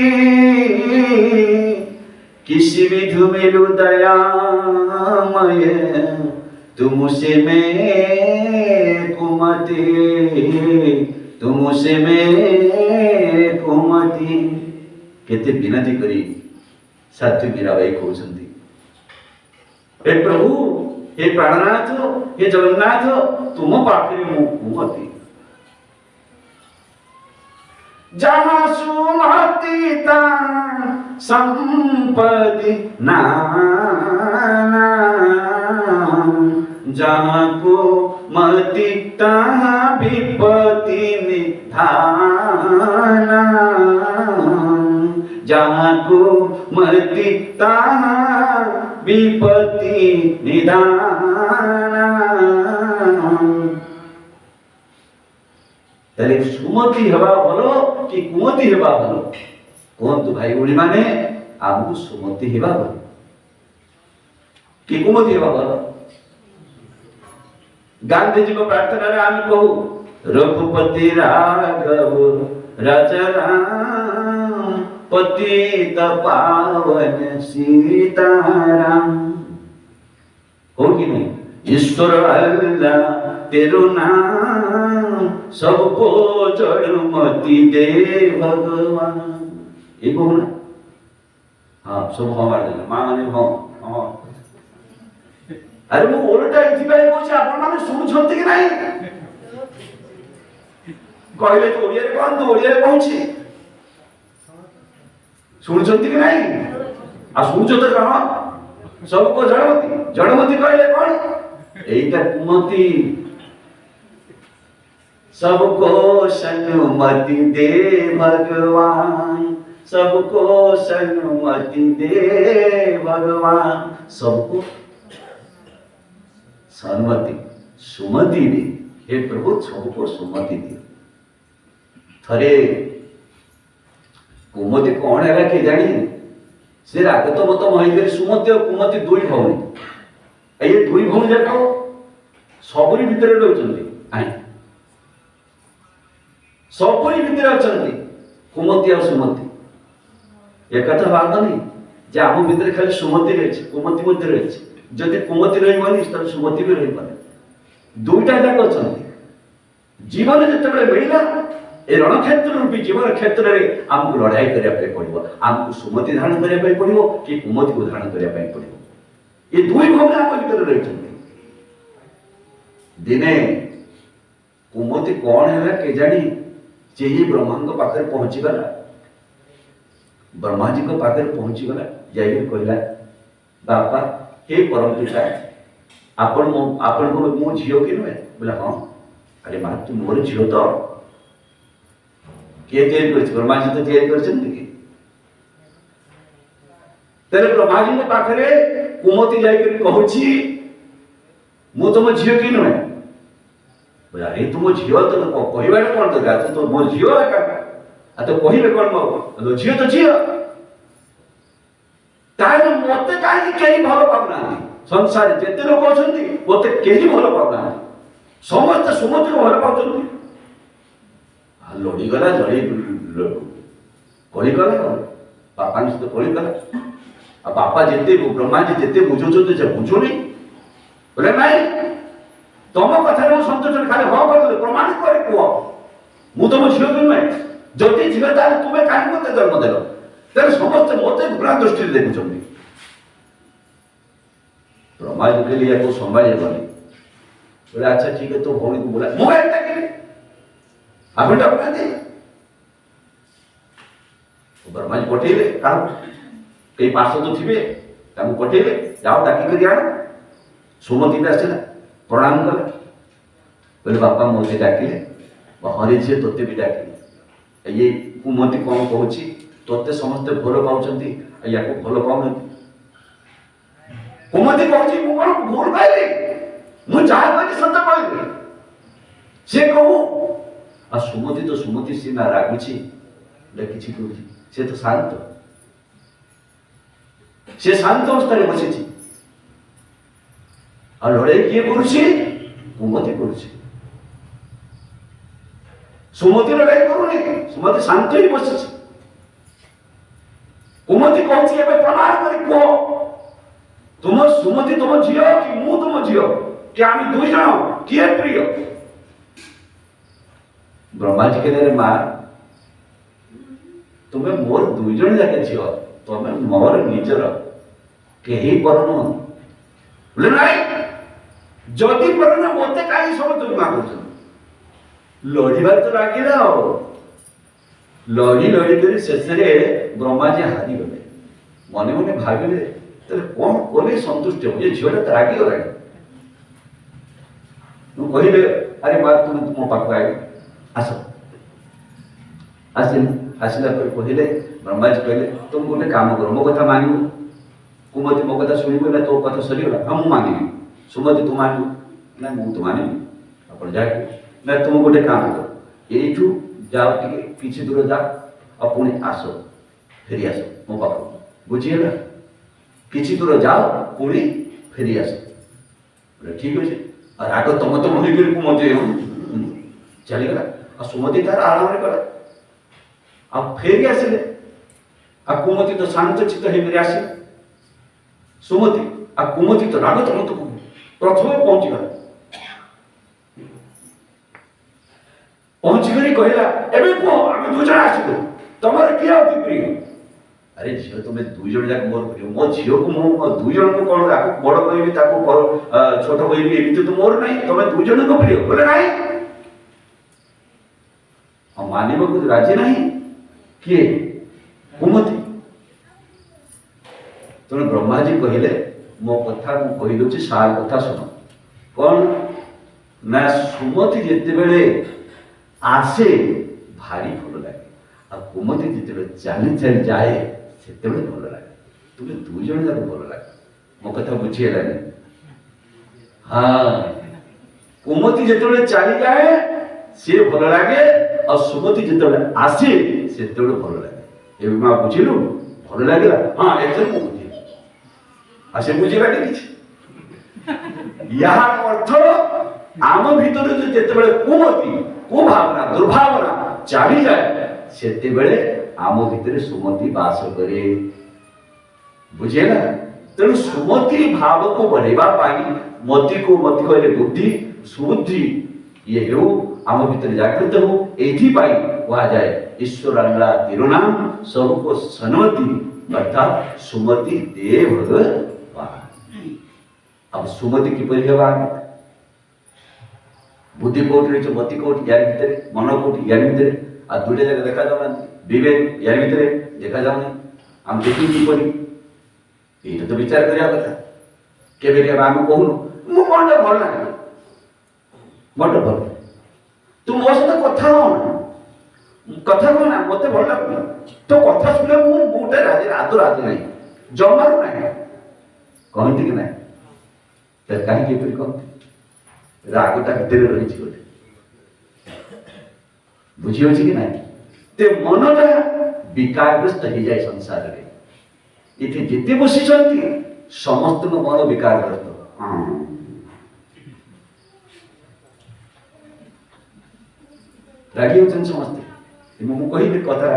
Speaker 1: किसी विधु मिलु दयामय तुमसे मैं कुमति तुमसे मैं कुमति केते विनती करी साध्वी मीराबाई कहते हे प्रभु हे प्राणनाथ हे जगन्नाथ तुम पाखे मु कुमति जहाँ सुमति संपत्ति नाना जहाँ को मति तहाँ विपत्ति निधाना जहाँ कुमति तहाँ विपत्ति निदान। ताले सुमति हेबा भलो कि कुमति हेबा भलो कहतु भाई भौणी माने आमको सुमति हेबा भलो कि कुमति हेबा भलो। गांधी जी को प्रार्थना रे आम कहू रघुपति राघव राजा राम पतित पावन सीताराम हो कि नहीं। ईश्वर अल्लाह तेरो नाम सबको जड़मति दे भगवान। ये कहू ना हाँ सब हमारे माँ मैंने हाँ अरे मु ओलटा इथिपाई कहूँ आपण माने शुणुछंती कि नहीं कहले तो ओडिया रे कोन तो ओडिया रे कहूची शुणुछंती कि नहीं आ शुणुछ तो कहां सबको जड़मती जड़मती कहले कोन एइटा कुमति सबको सन्मति दे भगवान सबको सन्मति दे भगवान। सबको सन्मति सुमति दे हे प्रभु सबको सुमति दे। थरे कुमति कौन है कि जानी से राग तो मत महिला सुमति और कुमति दुई भौणी ये दुई भौणी जाक सबरी भितर रहउछन्ती आई सबरी भितर अछन्ती कुमति और सुमति एक कथा बात नहीं जे आम भितर खाली सुमति रहिछि कुमति मध्य रहिछि जदि कुमति रहिबनी त सुमति भी रहिबनी दुईटा जाक अछन्ती। जीवन जेतेबेले मिलिला ए रणक्षेत्र रूपी जीवन क्षेत्र में आमको लड़ाई करने पड़ो आमको सुमति धारण करने पड़ो कि कुमति को धारण करने पड़ो। ये दुई भावना आम भीतर रही दिने कुमति कौन है के जानी जे ही ब्रह्मा पाखे पहुंची गला ब्रह्मा जी को पाखे पहुंची गला जाइए कहला बापा हे परम पिता आपण को मो झियो कि नुहे बोला हाँ अरे मां तू मोर झियो तो किए तैयारी कर ब्रह्मा जी तो तैयारी कर तेरे ब्रह्मा जी पाखे कुमति जाकर कहूची मु तुम झील कि नुहे बोला अरे तुम झील तो कहवा कौन दरकार तो मो झील तो कहले कौन मो झील तो झील ताहे मते कहीं कहीं भल पाऊना संसार जिते लोक अच्छा मत कहीं भल पाऊना समस्त सुमति को भल पाऊँ लड़ीगला लड़ी कलिगला बापा सहित कलिगला आ बापा जिते ब्रह्मा जी जिते बुझुछन से बुझुनी बोले नहीं तुम कथा सन्तोष खाली हाँ कर प्रमाणित करे कह मु तुम झील कि नुहे जदि झील ताले तुम्हें कहीं मत जन्म देल तेरे समस्त मत घृणा दृष्टि देखुं ब्रह्मा जी के लिए को संभाले गले बोले अच्छा ठीक है तो भौणी को बोला मोबाइल आप ब्रह्मा जी पठेले कई पार्श्व तो थे पठेले जाओ डाक आण सुमति भी आसला प्रणाम कले बोले बापा मोते डाकिले हरे झी तोते भी डाकिले ये कुमति कौन कहूँ तोते समस्ते भल पाँच या भल पाऊन कुमति कहूँ मु कौन भूल कहली मु जहाँ कहली सत कहली से कहू आ सुमति तो सुमति सीना रागुची कि से तो शांत से शांत अवस्था बसी आ लड़ाई किए करुची कुमति करुची सुमति लड़ाई करूनी सुमति शांत ही बसी कुमति कहूँ प्रमाण कर कह तुम सुमति तुम झील कि मु तुम झील कि आम दुई जन किए प्रिय ब्रह्मा जी के माँ तुम्हें मोर दुई जन जाके झील तुम्हें मोर निजर कहीं पर नुह बोले नाई जदि पर न मते कहीं सब तुम माँ कर लड़ीबार तो लगे लड़ी लड़ी कर शेष ब्रह्मा जी हारी गले मने मने भाविले कौन कले संतुष्ट हो ये झील तो रागी गला कहले अरे माँ तुम तुम पाख आस आसला कहले ब्रह्मा जी कहले तुम गोटे काम कर मो कथा मानिब कुमति मो कथा शुणव ना तो कथा सरीगला हाँ मुझे मानिबी सुमति तू मानिब ना मुझे तो मानिबी आप जाए ना तुम गोटे काम कर यू जाओ टे किसी दूर जा और पुणी आस फेरी आस मो पाख बुझीगला किसी दूर जाओ पुणी फेरी आस ठीक अच्छे और राग तुम तो मुझे कुमति चलीगला और सुमति तार आराम गला आ फेरी आसिले आ कुमति तो शांत चित्त होकर आस सुमति आ कुमति तो राग तुम तो प्रथम पहुंचीगला पहुंचकर कहला एबे को आम दु जण आसिलु तमर किया अति प्रिय अरे झील तुम दुई जण जाक मोर प्रिय मो झील को मो दुई जण को कोन राको बड़ कहबी ताको छोट कहबी एबी तो मोर नहीं तुम दुई जण को प्रिय बोले नहीं हम मानिब को राजी नहीं किए कुमति तेणु ब्रह्मा जी कहले मो कथा मु कहि दोछि सार कथा सुनो कौन ना सुमति जेते बेले आसे भारी भल लगे आ कुमति जेते चली चली जाए से भल लगे तुम्हें दुई जन जाक भल लगे मो कथा बुझीगला हाँ कुमति जेते चली जाए सी भल लगे और सुमति जेते आसे से भल लगे ए माँ बुझिलु भल लगे हाँ एथर मु बुझी आसे बुझीगला कि यह अर्थ आम भीतर जो जेते कुमति कुभावना दुर्भावना चली जाए सेते बेले आम भीतर सुमति वास करे बुझेगा तेणु सुमति भाव को बढ़ेबा पाई मति को मति कहले बुद्धि सुबुद्धि ये हो आम भीतर जागृत हो एथि पाई कहा जाए ईश्वरांगला तिरुनाम स्वरूप सन्मति अर्थात सुमति दे भगवान अब सुमति किपरि हेबा बुद्धि कोट रही मति कोट यार भीतर मन कोट यार भीतर आ दुटे जगह देखा जाना विवेक यार भीतर देखा जाना हम देखी किपरि ये तो विचार करिया कथा केबे के आम कहूनु मु मन भल ना मन भल तू मो सहित कथा हो ना कथा को ना मते भल लागु तो कथा सुने मु गोटे राजी आदो राजी नहीं जमारू नहीं कहती कि नहीं तो कहीं किपरि कहती रागटा भीतर रही गोटे बुझी अच्छी कि ना ते मनटा विकारग्रस्त हो जाए संसार में इथे जिते बसी समस्त मन विकारग्रस्त रागी होचन समस्ते मु कहबी कथा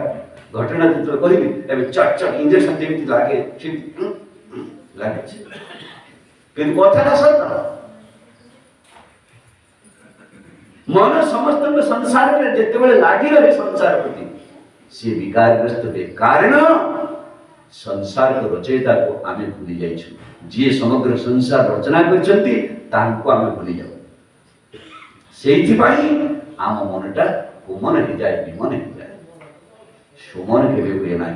Speaker 1: घटना जो कहबी एबे चट चट इंजेक्शन देबी लागे लागे किंतु कथाटा सत्य मन समस्त संसार में जिते लगी रहे संसार प्रति सी विकारग्रस्त बे कारण संसार को रचयिता को आम भूली जाइछु जी समग्र संसार रचना करछंती तांको आम भूली जाऊ सेइथिपाई आम मनटा कुमन हो जाए विमन हो जाए सुमन केबे हुए ना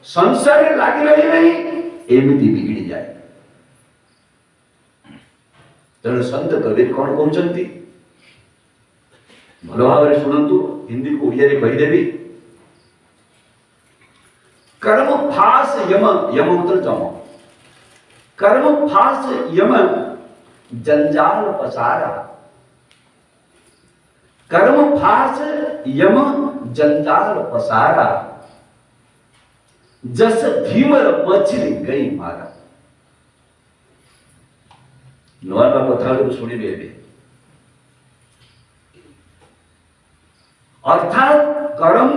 Speaker 1: संसार में लगी रही नहीं एमती बिगड़ी जाए तेणु संत कबीर कौन कहते भल भाव शुणु हिंदी को ओडिया कहीदेवी कर्म फास यम यम मतलब जम कर्म फास यम जंजाल पसारा कर्म फास यम जंजाल पसारा जस धीमर मछली गई मारा नुआ कथा शुणवे अर्थात कर्म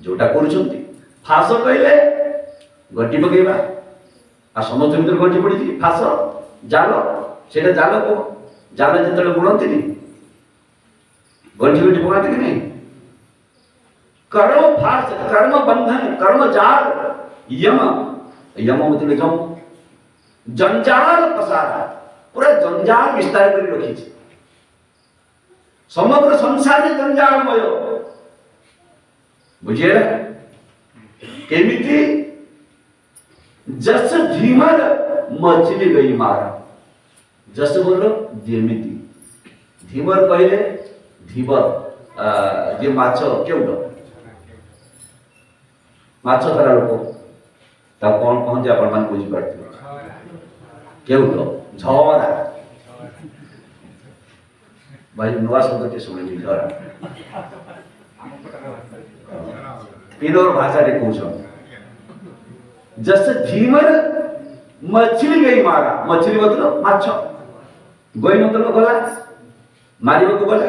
Speaker 1: जोटा करुछंती फास कहले गंटी पकेबा आ समस्त भीतर गंटी पड़ी फास जाल सेटा जाल को जाल जिते बुणती गंटी गंटी पकाते कि नहीं कर्म फास कर्म बंधन कर्म जाल यम यम मतलब जम जंजाल पसारा पूरा जंजाल विस्तार कर रखी समग्र संसार में जंजालमय बुझे केमिति जस धीमर मछली गई मारा जस बोलो जेमिति धीमर कहले धीवर जे माछ केउड माछ धरा लोक कौन कहते आपण मान बुझी पारथिबे केउट झरा भाई नुआ शब्द के सुनिली झरा पिनोर भाषा रे कहछो जैसे झीमर मछली गई मारा मछली मतलब माछ गई मतलब गला मारिबा को गला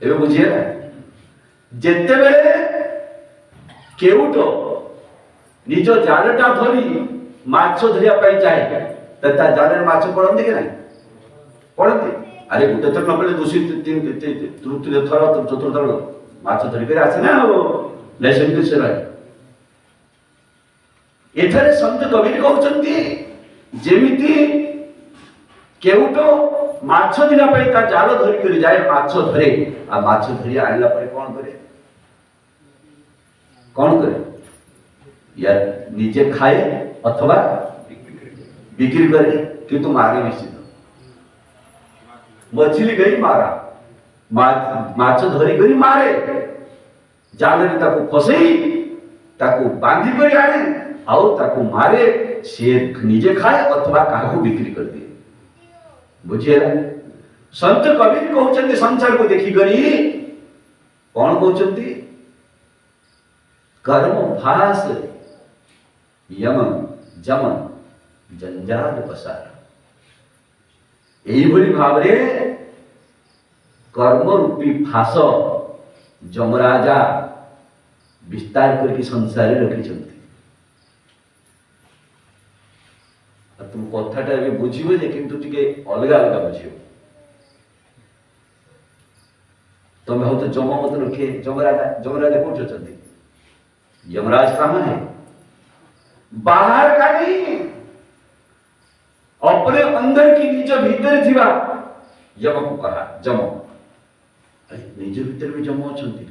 Speaker 1: एबे बुझिए जेते बेले केउट निज जालटा धरी माछ धरिया पाई जाए ता जाले माछ पड़ते कि नहीं पड़ते अरे गोटे थर न पड़े दूसरी तृतीय थर चतुर्थ थर माछ धरिक आसे ना लेसन से रहे एथरे संत कबीर कहउचंती जेमिति केउट माछ दिना पई ता जाल धरि कर जाए माछ धरे आ माछ धरि आइला परे कोन करे या निजे खाए अथवा बिक्री करे किंतु मारे निश्चित मछली गई मारा माछ धरि गई मारे जाल रे ताको फसई ताको बांधी कर आने आउ ताको मारे से निजे खाए अथवा काहू बिक्री कर दिए बुझिए संत कबीर कहउचंती संसार को देखी करी कौन कहउचंती कर्म भास यम जमन जंजाल बसार एही भली भावरे कर्म रूपी फास जमराजा विस्तार करके संसार रखिछंती तुम कथाटा ए बुझिबो जे किंतु टिके अलगा अलगा बुझिबो तमे हो तो जम मत रखे जमराजा कोठ अछंती यमराज कहां है बाहर का नहीं अपने अंदर की निज भीतर थिबा यम को कहा जम निज भीतर भी जम अछंती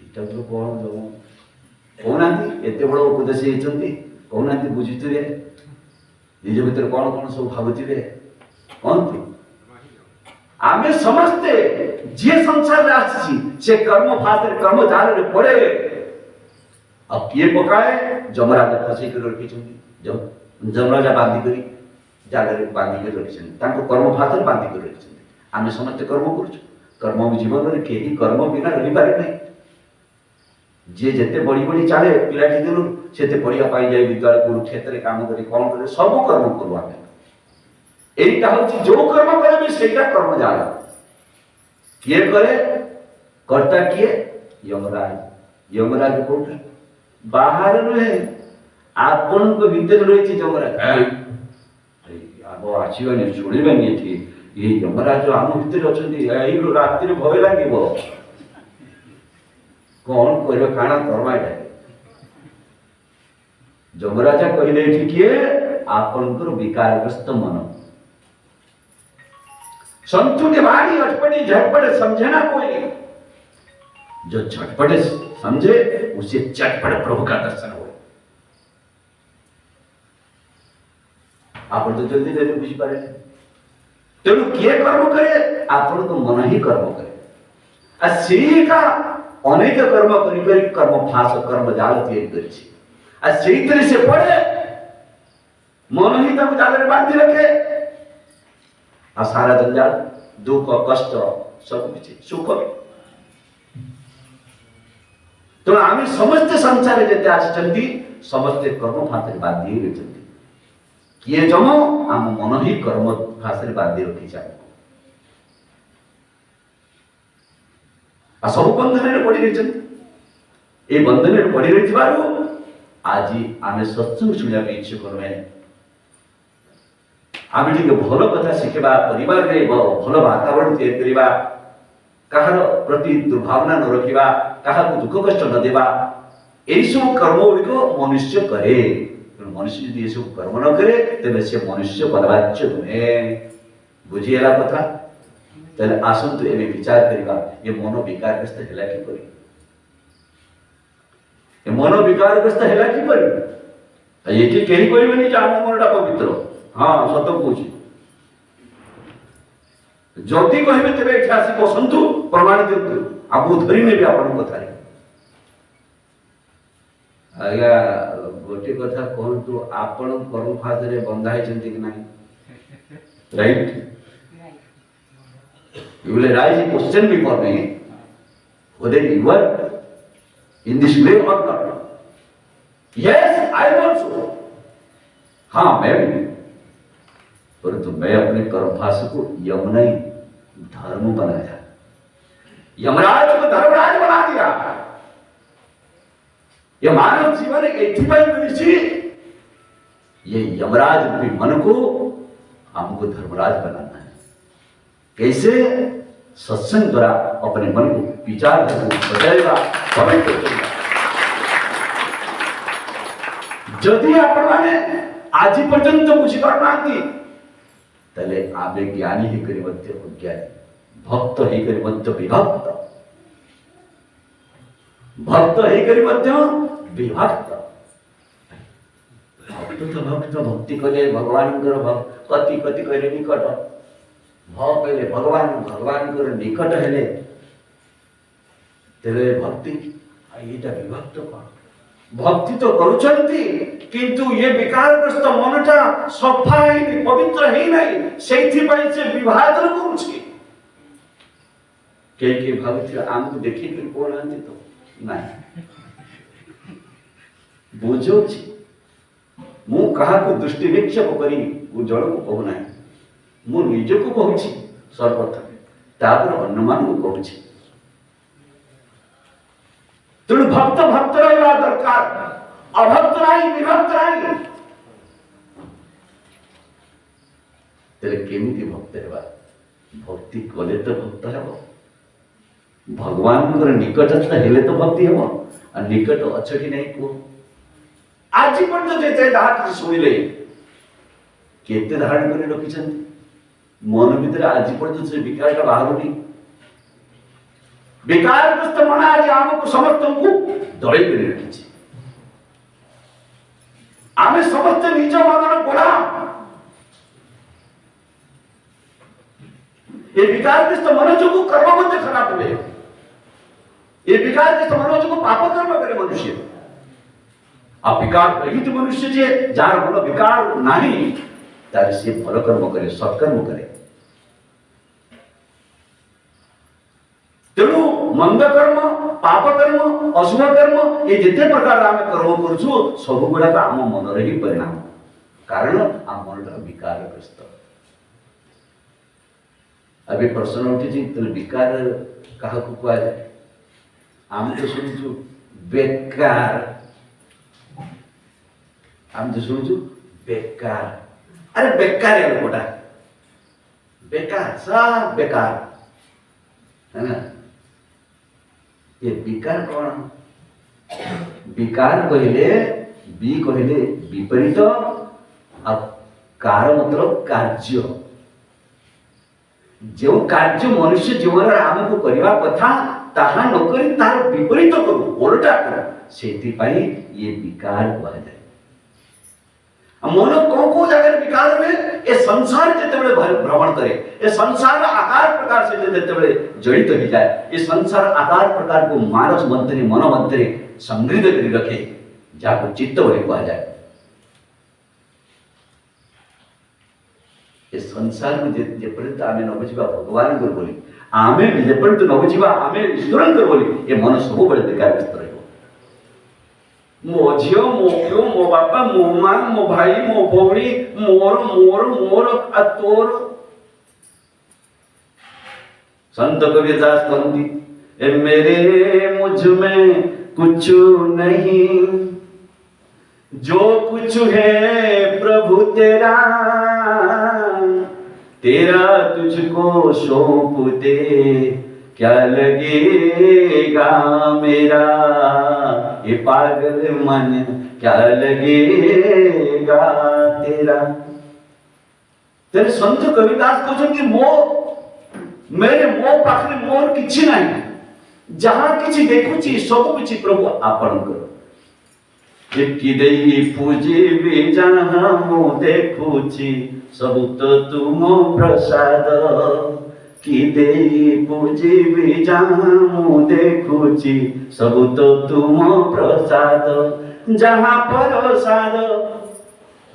Speaker 1: एटा तो कोन जम कोनांती एते बड़ उपदेश हेचंती कोनांती बुझितरे निज भीतर कौन कौन सब भावुथिबे कोनती आमे समझते जे संसार रे आसी से कर्म फातर कर्म जाल रे पड़े अब किए पकाए जमराजा फसी कर रखिछंती जमराजा बांधी करी जाल रे बांधी कर रखिछंती ताको कर्म फातर बांधी कर रखिछंती आमे समस्त कर्म करछु कर्म जीवन रे केही कर्म बिना रहि पारे नै जे जेते बड़ी बड़ी चाले पिलाटी दिनु सेते पढ़िया पाई जाय विद्यालय कुरुक्षेत्र रे काम करे कोन करे सब कर्म करू आमे एटा होची जो कर्म करबे सेटा कर्म जाल किए करे कर्ता किए यमराज कोठ बाहर रहे आपन को भीतर रहिछि यमराज आबो आछिबनी छोड़िबनी एठी ये यमराज आम भीतर अछंती एई रात्रि भय लागिबो कौन करे काना कर्मा एटा जमराजा कहले एठी किए आपनकर विकारग्रस्त मन संतु के बाणी अटपटी झटपट समझे ना कोई जो झटपट समझे उसे चटपट प्रभु का दर्शन हो आप तो जल्दी जल्दी बुझी पारे तेणु किए कर्म करे आपण तो मन ही कर्म करे आ सेका अनेक कर्म करी कर्म फास कर्म जाल तैयारी करिछि आ सेई तरह से पड़े मन ही तब जाल रे बांधी रखे आ सारा जंजाल दुख कष्ट सब किछि सुख तो आमे समस्त संसार जेते आछंती समस्त कर्म फास बांधी रखिछंती किए जम आम मन ही कर्म फास बांधी रखि जाय आ सब बंधन रे पड़ी रहिछंती ए बंधन रे पड़ी रहिथिबारु आजी आमे सत्संग सुनिया के इच्छुक नहे आमे टिके भलो कथा शिखबा परिवार रे भलो वातावरण तैयार करिबा कहार प्रति दुर्भावना न रखिबा कहा को दुख कष्ट न देबा एई सब कर्म को मनुष्य करे मनुष्य यदि ये सब कर्म न करे तबे से मनुष्य पदवाच्य नुहे बुझिएला कथा तले आसंतु एमे विचार करिबा ये मन विकारग्रस्त हैला कि परि ये मन विकारग्रस्त हैला कि परि एठी केही कहबेनी जे आम मनटा पवित्र हां सत कहूची जति कहबे तबे एठी आसी बसंतु प्रमाण दियंतु आबु धरि नेबे आपन कथा रे आज्ञा गोटे कथा कहतु आपण कर्म फादरे बंधा कि नहीं right you will raise a question before me whether you are in this way or not yes I also हाँ मैं भी परंतु मैं अपने कर्मभाष को यम नहीं धर्म बनाया यमराज को धर्मराज बना दिया ये मानव जीवन एक ये यमराज भी मन को हमको धर्मराज बनाना है कैसे सत्संग द्वारा अपने मन को विचार बदलेगा पवित्र करेगा जदि आपण माने आज पर्यंत बुझी पारनांती तले आबे ज्ञानी ही करी मध्य अज्ञानी भक्त ही करी मध्य विभक्त भक्त ही करी मध्य विभक्त भक्त तो भक्त भक्ति कले भगवान कति कति कले निकट भाव कले भगवान निकट हेले तेरे भक्ति एटा विभक्त कौन भक्ति तो करुचंती किंतु ये विकारग्रस्त मनटा सफा है पवित्र है नहीं सेथि पई से विभाजन करूछि के भावति आमको देखि के कोन आंती तो नहीं बुझो छी मु कहा को दृष्टि निक्षेप करी उज्जवल को कहू नहीं मु निज को कहू छी सर्वप्रथम तापर अन्यमान को कहू छी तेणु भक्त भक्त रहा दरकार अभक्त नहीं विभक्त नहीं तेरे केमिति भक्त हेबा भक्ति कले तो भक्त हेबो भगवान को निकटस्थ हेले तो भक्ति हेबो आ निकट अछकी नहीं को आज पर्यंत जेते दात सुनिले केते धारण करे रखिछन मन भीतर आज पर्यंत से विकार का बाहरुनी विकारग्रस्त मन आज आमको समस्त को दई कर रखी आमे समस्त निज मनर गुलाम ये विकारग्रस्त मन जो कर्म मध्य खराब हुए ये विकारग्रस्त मन जो पाप कर्म करे मनुष्य आ विकार रहित मनुष्य जे जार मन विकार नहीं तार से भल कर्म करे सत्कर्म करे तेणु मंद कर्म पाप कर्म अशुभ कर्म ये जिते प्रकार आम कर्म करूँ सब गुड़ाक आम मन ही परिणाम कारण आम मन विकारग्रस्त अभी प्रश्न उठी विकार क्या कह जाए आम तो शुणु बेकार आम तो शुणु बेकार अरे बेकार है गोटा बेकार सब बेकार है ना ये विकार कौन विकार कहले बी कहले विपरीत आ कार मतलब कार्य जो कार्य मनुष्य जीवन आमको करवा कथा ताहा न करी तार विपरीत करू उल्टा करू सेति पाई ये विकार कहा जाए मन को जगह विकार में ये संसार जिते भ्रमण करे ये संसार आकार प्रकार से जिते जड़ित हो जाए ये संसार आकार प्रकार को मानस मंत्री मन मंत्री संग्रहित कर रखे जहाँ चित्त बोले कहा जाए ये संसार में जेपर्यंत आमे न बुझिबा भगवान को बोली आमे जेपर्यंत न बुझिबा आमे ईश्वर को बोली ये मन सब बड़े विकारग्रस्त रहे मो झियो मो पियो मो बापा मो मां मो भाई मो भौणी मोर मोर मोर आ तोर संत कबीरदास कहती ए मेरे मुझ में कुछ नहीं जो कुछ है प्रभु तेरा तेरा तुझको सौंप दे क्या लगेगा मेरा ये पागल मन क्या लगेगा तेरा तेरे संत कबीरदास कहते मो मेरे मो पाखरे मोर किछि नहीं जहां किछि देखुछि सब किछि प्रभु आपण कर कि देई पूजे भी जहां मो देखुछि सब तो तुम प्रसाद कि दे पूजिबी जाऊं देखुची सब तो तुम प्रसाद जहाँ प्रसाद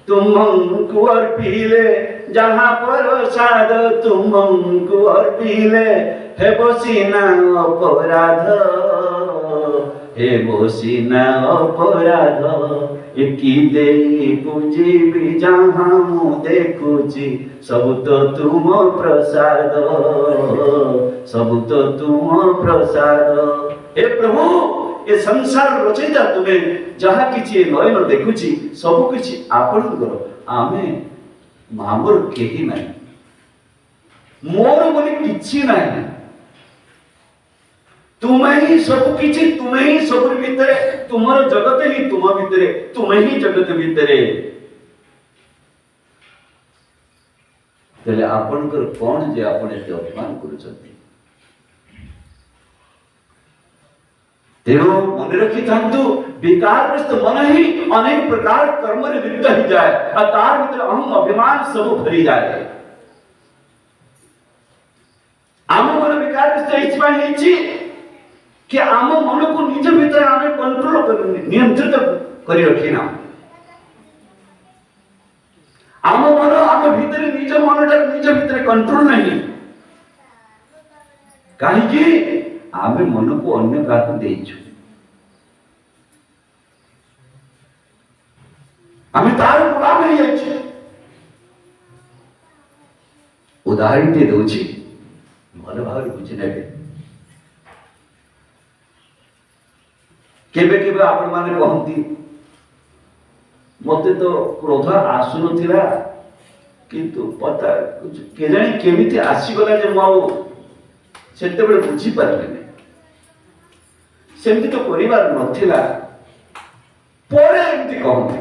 Speaker 1: तुमको अर्पिले जहाँ प्रसाद तुमको अर्पिले हे बसिना अपराध हे बसिना अपराध कि दे पूजिबी जहाँ देखुची सब तो तुम प्रसाद सब तो तुम प्रसाद हे प्रभु ए संसार रचयिता तुम्हें जहाँ किछि नयन देखुछि सब किछि आपणकर आमे मामर केही नाही मोर बोली किछि नाही तुम्हें ही सब किछि तुम्हें ही सब भितरे तुमर जगत ही तुम भितरे तुम्हें ही जगत भितरे तेले आपणकर कोन जे आपण एते अपमान करूछथि तेणु मन रखी था विकारग्रस्त मन ही अनेक प्रकार कर्म लिप्त ही जाए और तार भीतर अहम अभिमान सब भरी जाए आम मन विकारग्रस्त कि आम मन को निज भीतर आम कंट्रोल कर नियंत्रित कर रखिना आम मन आम भीतर निज मनटा निज भीतर कंट्रोल नहीं कहीं आमे मन को अन्य काकु देइछु आमे तार गुलाम नहीं जाइछु उदाहरण दे दोछि भल भाव बुझि नेबे केबे केबे आपण माने कहंती मते तो क्रोध आसु नथिला किंतु पता कुछ के जानी केमिति आसी गला जे मो सेते बेले बुझी पारले सेमती तो परिवार नथिला परे एमती कहंती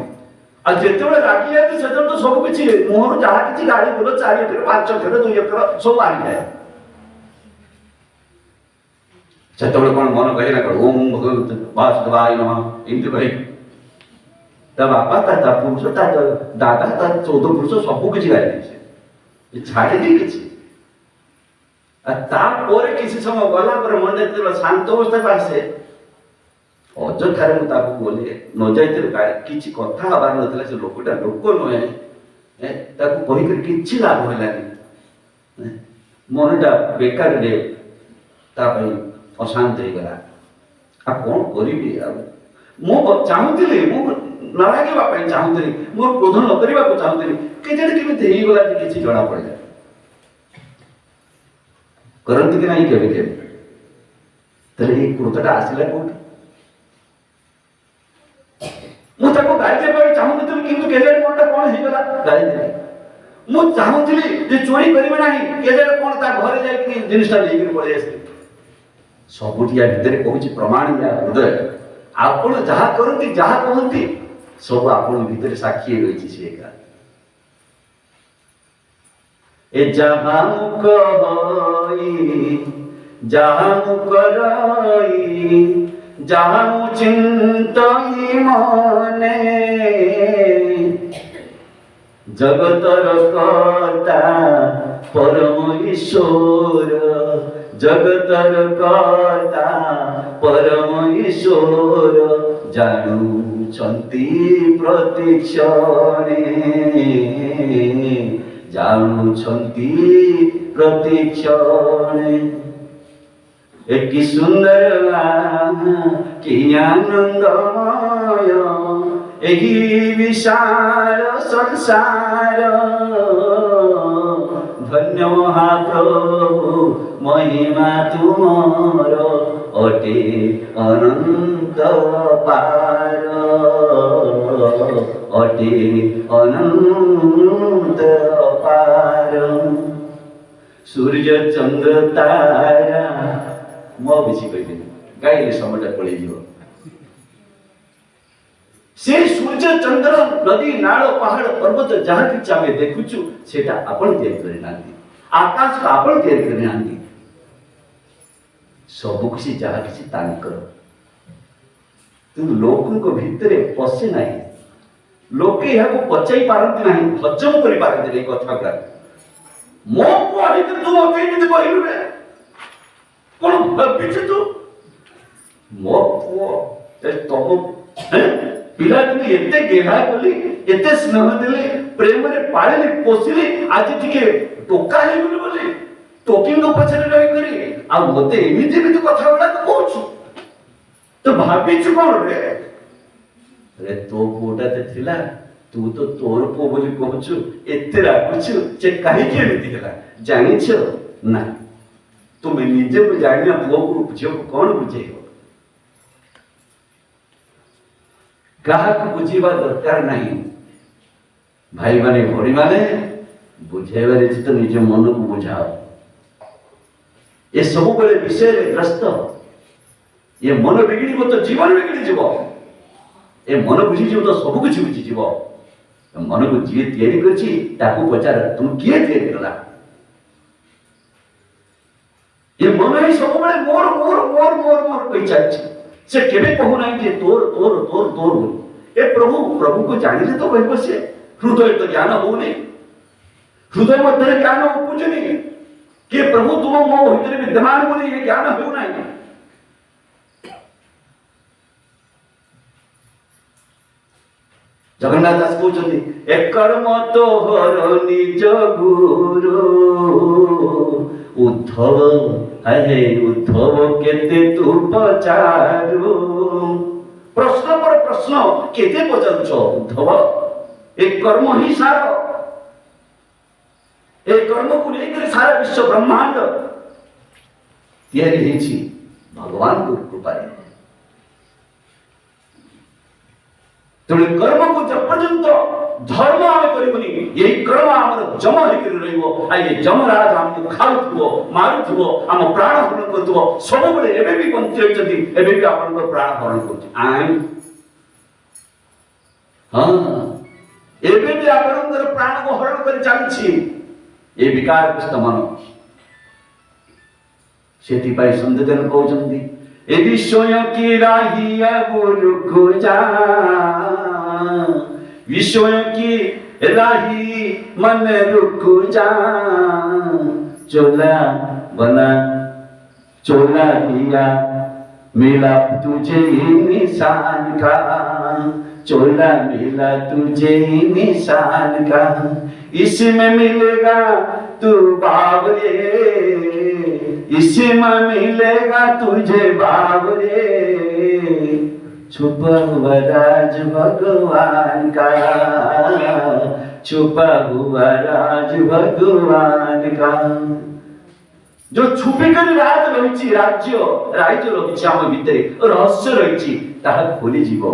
Speaker 1: आ जेते बेले रागी आती सेते तो सब किछि मोहर जहा किछि गाड़ी बोलो 4 एकर 5 एकर 2 एकर सब आ जाए सेते बेले कोन मन कहिला कर ओम भगवते वासुदेवाय नमः एमती कहि ता बापा ता पुरुष ता दादा ता 14 पुरुष सब किछि गाई छै छाड़े दी किछि आ ता परे किछि समय गला पर मन जेते शांत अवस्था पासे अजथारे मु ताकू बोले न जाइते किछि कथा हबार नथिला से लोकटा लोक नहे ताकू कहि कर किछि लाभ होलानी मनटा बेकार रे ता पई अशांत हे गला आ कोन करिबी आ मु चाहुतिली मु नारागे बापा चाहुतिली मु क्रोध न करिबा को चाहुतिली के जने केमे देही गला जे किछि जणा पड़ जाय करंती कि नहीं केबे केबे तले ही क्रोधटा आसिला कोठी मु ताको गाली देबा चाहुतिली किंतु के जने कोनटा कोन हे गला गाली दे मु चाहुतिली जे चोरी करिबे नाही के जने कोन ता घरे जाय कि जिनिसटा लेकिन पळे आसे सबुटिया भीतर कहूची प्रमाण या हृदय आपण जहा करंती जहा कहंती सब आपण भीतर साक्षी रहिछि से का ए जहा मुख होई जहा मुख रई जहा चिंतई मने जगतर कर्ता परम ईश्वर जगतर कर्ता परम ईश्वर जानुछंती प्रतिक्षणे जानुछंती प्रतिक्षणे एक सुंदर कि आनंदमय एही विशाल संसार धन्य महाप्रभु महिमा तुमर अटे अनंत पार अटे अनंत पार सूर्य चंद्र तारा मो बेसी कहि गाइले समयटा पळि जीव से सूर्य चंद्र नदी नाळ पहाड़ पर्वत जहाँ किछि आमे देखुछु सेटा आपण तैयार करि नांदी आकाश को आपण तैयार करि नांदी सब किछि जहाँ किछि तांकर तू लोकन को भितरे पसे नाही लोके यहाको पचाई पारंती नाही हजम करि पारंती नाही कथा का मो पुआ तू मत एमती कहलु रे कौन भाविଛୁ तू मो पुआ तुम पिला दिने एते गेला बोली एते स्नेह देले प्रेम रे पाळले पोसिले आज टिके टोका हे बोली टोकिंग पछरे रही करी आ मते एमिति भी कथा बडा तो कहू तो भाविछु कोन रे अरे तो पुटा ते थिला तू तो तोर पो बोली कहछु एते राखुछु जे काहे के एमिति हला जानिछो ना तुमे निजे को जानिया पुओ को बुझियो कोन बुझेयो कहा को बुझीबा दरकार नहीं भाई माने भौणी माने बुझेबारे तो निज मन को बुझाओ ये सब बड़े विषय रे ग्रस्त ये मन बिगड़ी तो जीवन बिगड़ी जीव ए मन बुझी जीव तो सब कुछ बुझी जीव मन को जी तैयारी करछि ताको पचार तुम किए तैयारी करला ये मन ही सब बड़े मोर मोर मोर मोर मोर कहि चाछि से केबे कहू नाही जे तोर तोर तोर तोर ए प्रभु प्रभु को जानिले तो कहबो से हृदय तो ज्ञान हो नहीं हृदय मध्य ज्ञान उपजुनी कि प्रभु तुम मो भीतर विद्यमान बोली ये ज्ञान हो नहीं जगन्नाथ दास कहते एक कर्म तोहर निज गुरु उद्धव हे उद्धव केते तू पचारू प्रश्न पर प्रश्न केते पचारुछ उद्धव एक कर्म ही सार ए कर्म को लेकर सारा विश्व ब्रह्मांड तैयारी हेछि भगवान को कृपा रे तोले कर्म को जब पर्यंत धर्म आमे करिबनी यही कर्म हमर जम हेकरि रहइबो आ ये जमराज हमको खाउथबो मारुथबो हम प्राण हरण करथबो सब बेले एबे भी पंथी होइछथि एबे भी आपन को प्राण हरण करथि आइ हां एबे भी आपन को प्राण को हरण कर चालिछि ये विकार ग्रस्त मन सेति पाई संदेदन कहउछन्ति ए विषय की राहिया गुरु को जा विषय की राही मन रुक जा चोला बना चोला दिया मिला तुझे निशान का चोला मिला तुझे निशान का इसमें मिलेगा तू बाबरे इसमें मिलेगा तुझे बाबरे छुपा हुआ राज भगवान का छुपा हुआ राज भगवान का जो छुपी कर राज रही राज्य राज्य रही आम भितर रहस्य रही ताहा खोली जीव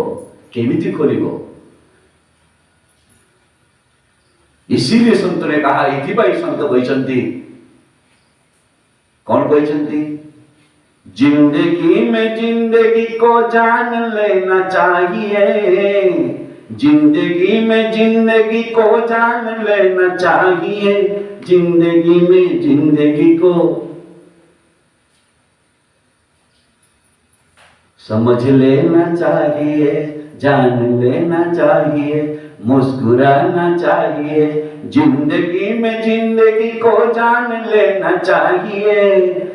Speaker 1: केमिति खोलिबो इसीलिए संत ने कहा इथिपाई संत कहते कौन कहते जिंदगी में जिंदगी को जान लेना चाहिए जिंदगी में जिंदगी को जान लेना चाहिए जिंदगी में जिंदगी को समझ लेना चाहिए जान लेना चाहिए मुस्कुराना चाहिए जिंदगी में जिंदगी को जान लेना चाहिए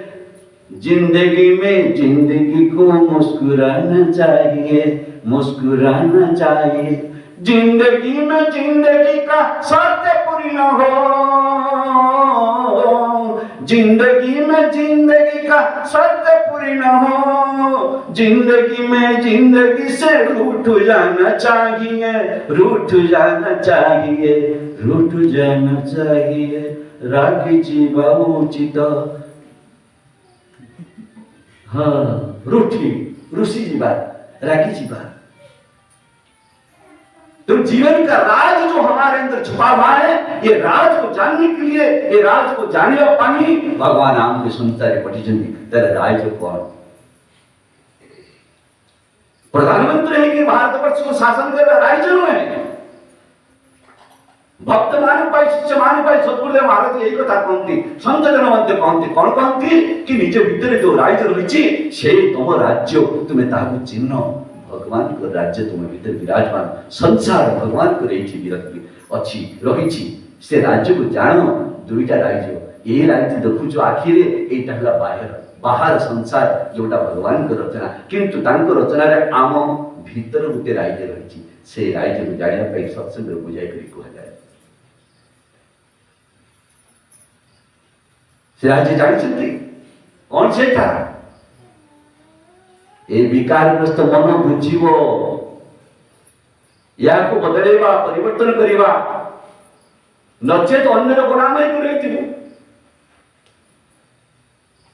Speaker 1: जिंदगी में जिंदगी को मुस्कुराना चाहिए मुस्कुराना चाहिए जिंदगी में जिंदगी का शर्त पूरी न हो जिंदगी में जिंदगी का शर्त पूरी न हो जिंदगी में जिंदगी से रूठ जाना चाहिए रूठ जाना चाहिए रूठ जाना चाहिए राखी जीवा उचित हाँ रूठी ऋषि जीवा राखी जीवा तो जीवन का राज जो हमारे अंदर छुपा हुआ है ये राज को जानने के लिए ये राज को जाने और पानी भगवान आम के सुनता है पटिजनी तेरे राज कौन प्रधानमंत्री है कि भारतवर्ष को शासन कर रहा राइजन है भक्त मान पाई शिष्य मान पाई सद्गुरुदेव महाराज यही कथा कहती संत जन मध्य कहती कौन कहती कि निज भितर जो राज्य रही से तुम राज्य तुम्हें ताकू चिन्ह भगवान को राज्य तुम भीतर विराजमान संसार भगवान को रही अच्छी रही से राज्य को जान दुईटा राज्य ये राज्य देखुच आखिरे एटा हला बाहर संसार जोटा भगवान को रचना किंतु तांको रचना रे आम भीतर गोटे राज्य रही से राज्य को जानिया पे सत्संग बुझाई करी कह जाए से राज्य जानी कौन से था ए विकारग्रस्त मन बुझीबो या को बदलेवा परिवर्तन करिवा नचेत अन्य गुलाम ही रही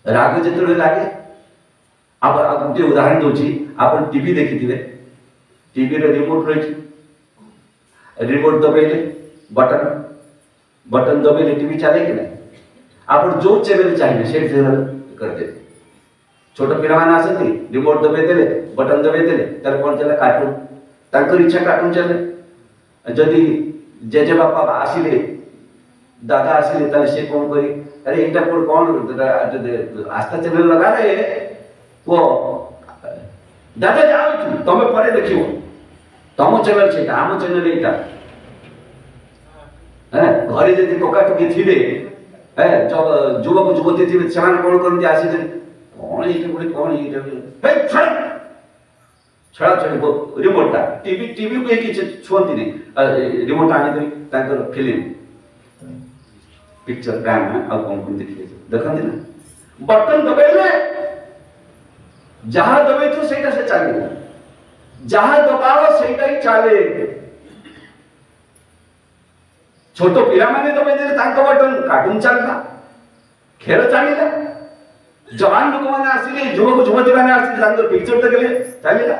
Speaker 1: राग जिते लगे आप गोटे उदाहरण दूसरी आप टीवी देखी टीवी रिमोट रही रिमोट दबेले बटन बटन दबेले टीवी चले कि नहीं आप जो चैनल चाहिए से चैनल करदे छोट पिला माने आसती रिमोट दबे देले बटन दबे देले तर कोन चले कार्टून तांकर इच्छा कार्टून चले जदि जेजे बापा आसिले दादा आसिले ताले से कोन करी अरे एटा कोन कोन आस्था चैनल लगा रे वो दादा जाओ तुम परे देखियो तम चैनल छेटा आम चैनल एटा घरे जदि टोका टोकी थिले युवक युवती थे से कौन करते आसी कौन ये गोटे कौन ये छड़ा छड़ी रिमोटा टीवी टीवी को एक छुअती नहीं रिमोट आने फिल्म पिक्चर गाना आ कौन कौन देखिए देखते ना बटन दबेले जहां दबे तो सेटा से चले जहां दबाओ सेटा ही चले छोट पिला माने दबे देले तांको बटन कार्टून चलता खेल चलिला जवान लोक माने आसिले युवक युवती माने आसिले तांको पिक्चर देखले चलिला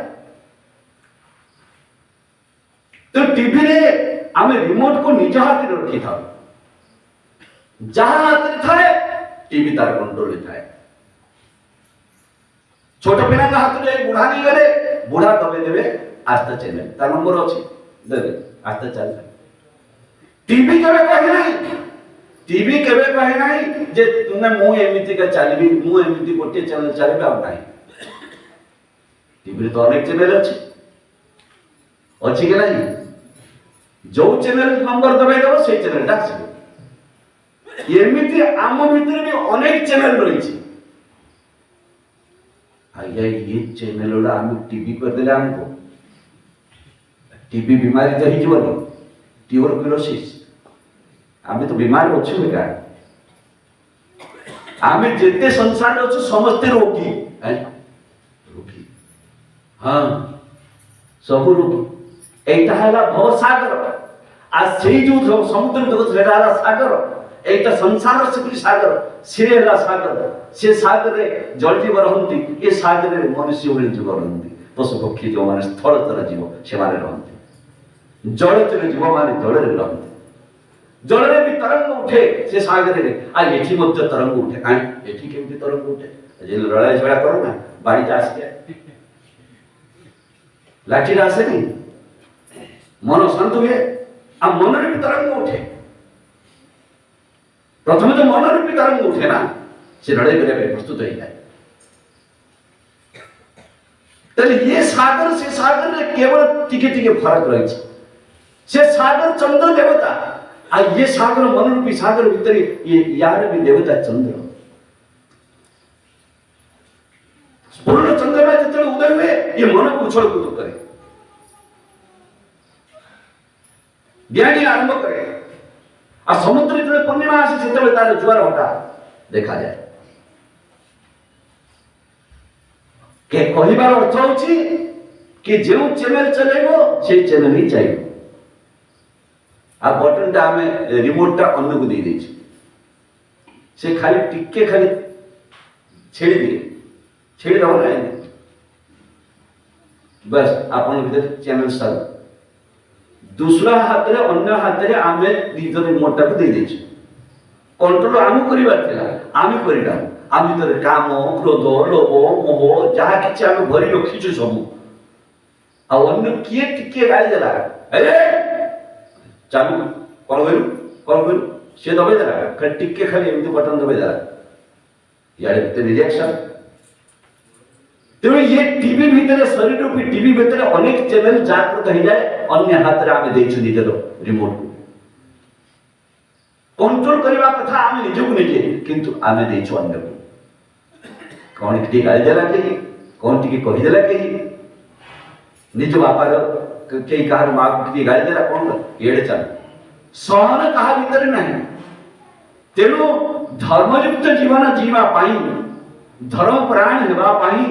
Speaker 1: तो टीवी रे आमे रिमोट को निज हाथ में रखी था जहां हाथ में थाए टीवी तार कंट्रोल में थाए छोट पिला हाथ में बुढ़ा नहीं गले बुढ़ा दबे देवे आस्था चैनल तार नंबर अछि देवे आस्था चल टीवी केबे कहे नहीं टीवी केबे कहे नहीं जे तुने मु एमिति का चलबी मु एमिति गोटे चैनल चलबे आ नहीं टीवी रे तो अनेक चैनल अछि के नहीं जो चैनल नंबर दबे देबो से चैनल डाकसिबो एमिति आम भीतर भी अनेक चैनल रही छी आया ये चैनल ओडा हम टीवी कर देला हमको टीवी बीमारी तो ही जीवन ट्यूबरकुलोसिस आमे तो बीमार अच्छे बेटा आमे जिते संसार अच्छे समस्त रोगी रोगी हाँ सब रोगी एटा हला भव सागर आ सेई जो समुद्र जगत सेटा हला सागर एटा संसार से सागर से हला सागर से सागर रे जल जीव रहंती ए सागर रे मनुष्य भली जीव रहंती पशु पक्षी जो माने स्थल तर जीव से माने रहंती जल तर जीव माने जल रे रहंती जल रे भी तरंग उठे से सागर रे आ एठी मध्य तरंग उठे काई एठी केमती तरंग उठे जे लड़ाई झगड़ा करो ना बाड़ी जा आसे लाठी आसे नहीं मन शांत हुए आ मन रे भी तरंग उठे प्रथम तो मन रे भी तरंग उठे ना से लड़ाई करे प्रस्तुत हो जाए तले ये सागर से सागर रे केवल टिके टिके फरक रही से सागर चंद्र देवता आ ये सागर मन रूपी सागर भीतर ये यार भी देवता चंद्र पूर्ण चंद्रमा जितने उदय हुए ये मन को उछल कूद करे ज्ञानी आरंभ करे आ समुद्र जितने पूर्णिमा आसे जितने तार जुआर हटा देखा जाए के कहिबार अर्थ होची कि जो चैनल चलेबो से चैनल ही चाहिए आ बटन टा हमें रिमोट टा अन्य को दे देछि से खाली टिके खाली छेड़ दिए छेड़ दो ना बस आपन भीतर चैनल सब दूसरा हाथ रे अन्य हाथ रे आमे निज रिमोट टा को दे देछि कंट्रोल आम करिबार थिला आमी करिडा आमी भीतर काम क्रोध लोभ मोह जहा किछि आमे भरि रखिछु सब आ अन्य किए टिके गाली देला अरे चालू कौन करू से दबे देला खाली टिके खाली एमती बटन दबे देला यार ते रिजेक्शन तेरे ये टीवी भीतर शरीर रूपी टीवी भीतर अनेक चैनल जागृत हो जाए अन्य हाथ रे आमे देछु निजर रिमोट को कंट्रोल करने कथा आम निजक निजे किंतु आम देचु अन्य को कौन टी गाली देला कहीं कौन टी कहीदेला कहीं निज बापार कई कहार माँ टी गाली देला कौन एड़े चल सहन कहा भीतर नहीं तेणु धर्मयुक्त जीवन जीवा पाई धर्म प्राण हेबा पाई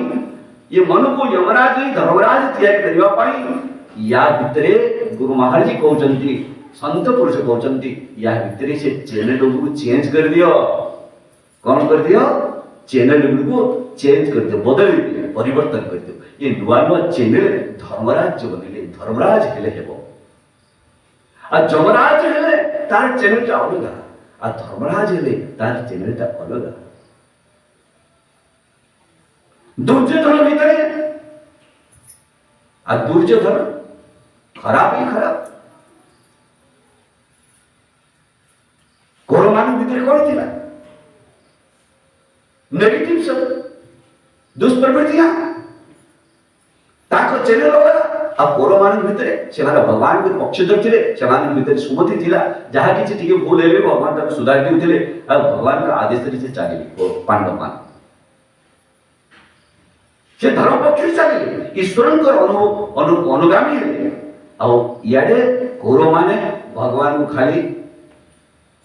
Speaker 1: ये मन को यमराज धर्मराज तैयारी करबा पाई या भितरे गुरु महाराज जी कहउचंती संत पुरुष कहउचंती या भितरे से चैनल को चेंज कर दियो कौन कर दियो चैनल को चेंज कर दियो बदल दियो परिवर्तन कर दियो ये नुआ नुआ चैनल धर्मराज बनले धर्मराज हेले हेबो आ जमराज हेले तार चैनल टा अलगा आ धर्मराज हेले तार चैनल टा अलगा दुर्योधन भीतर आ दुर्योधन खराब ही खराब कौरव भीतर कौन थिला नेगेटिव सब दुष्प्रवृत्तियां ताको चैनल अलगा आ कौरव भीतर से भगवान के पक्षधर थे से भीतर सुमति थिला जहाँ किसी टिके भूल हेले भगवान ताको सुधार देउथिले आ भगवान का आदेश से चलिले पांडव मान से धर्म पक्ष चलिए ईश्वर अनुगामी हेले आ इयाडे कौरव माने भगवान को खाली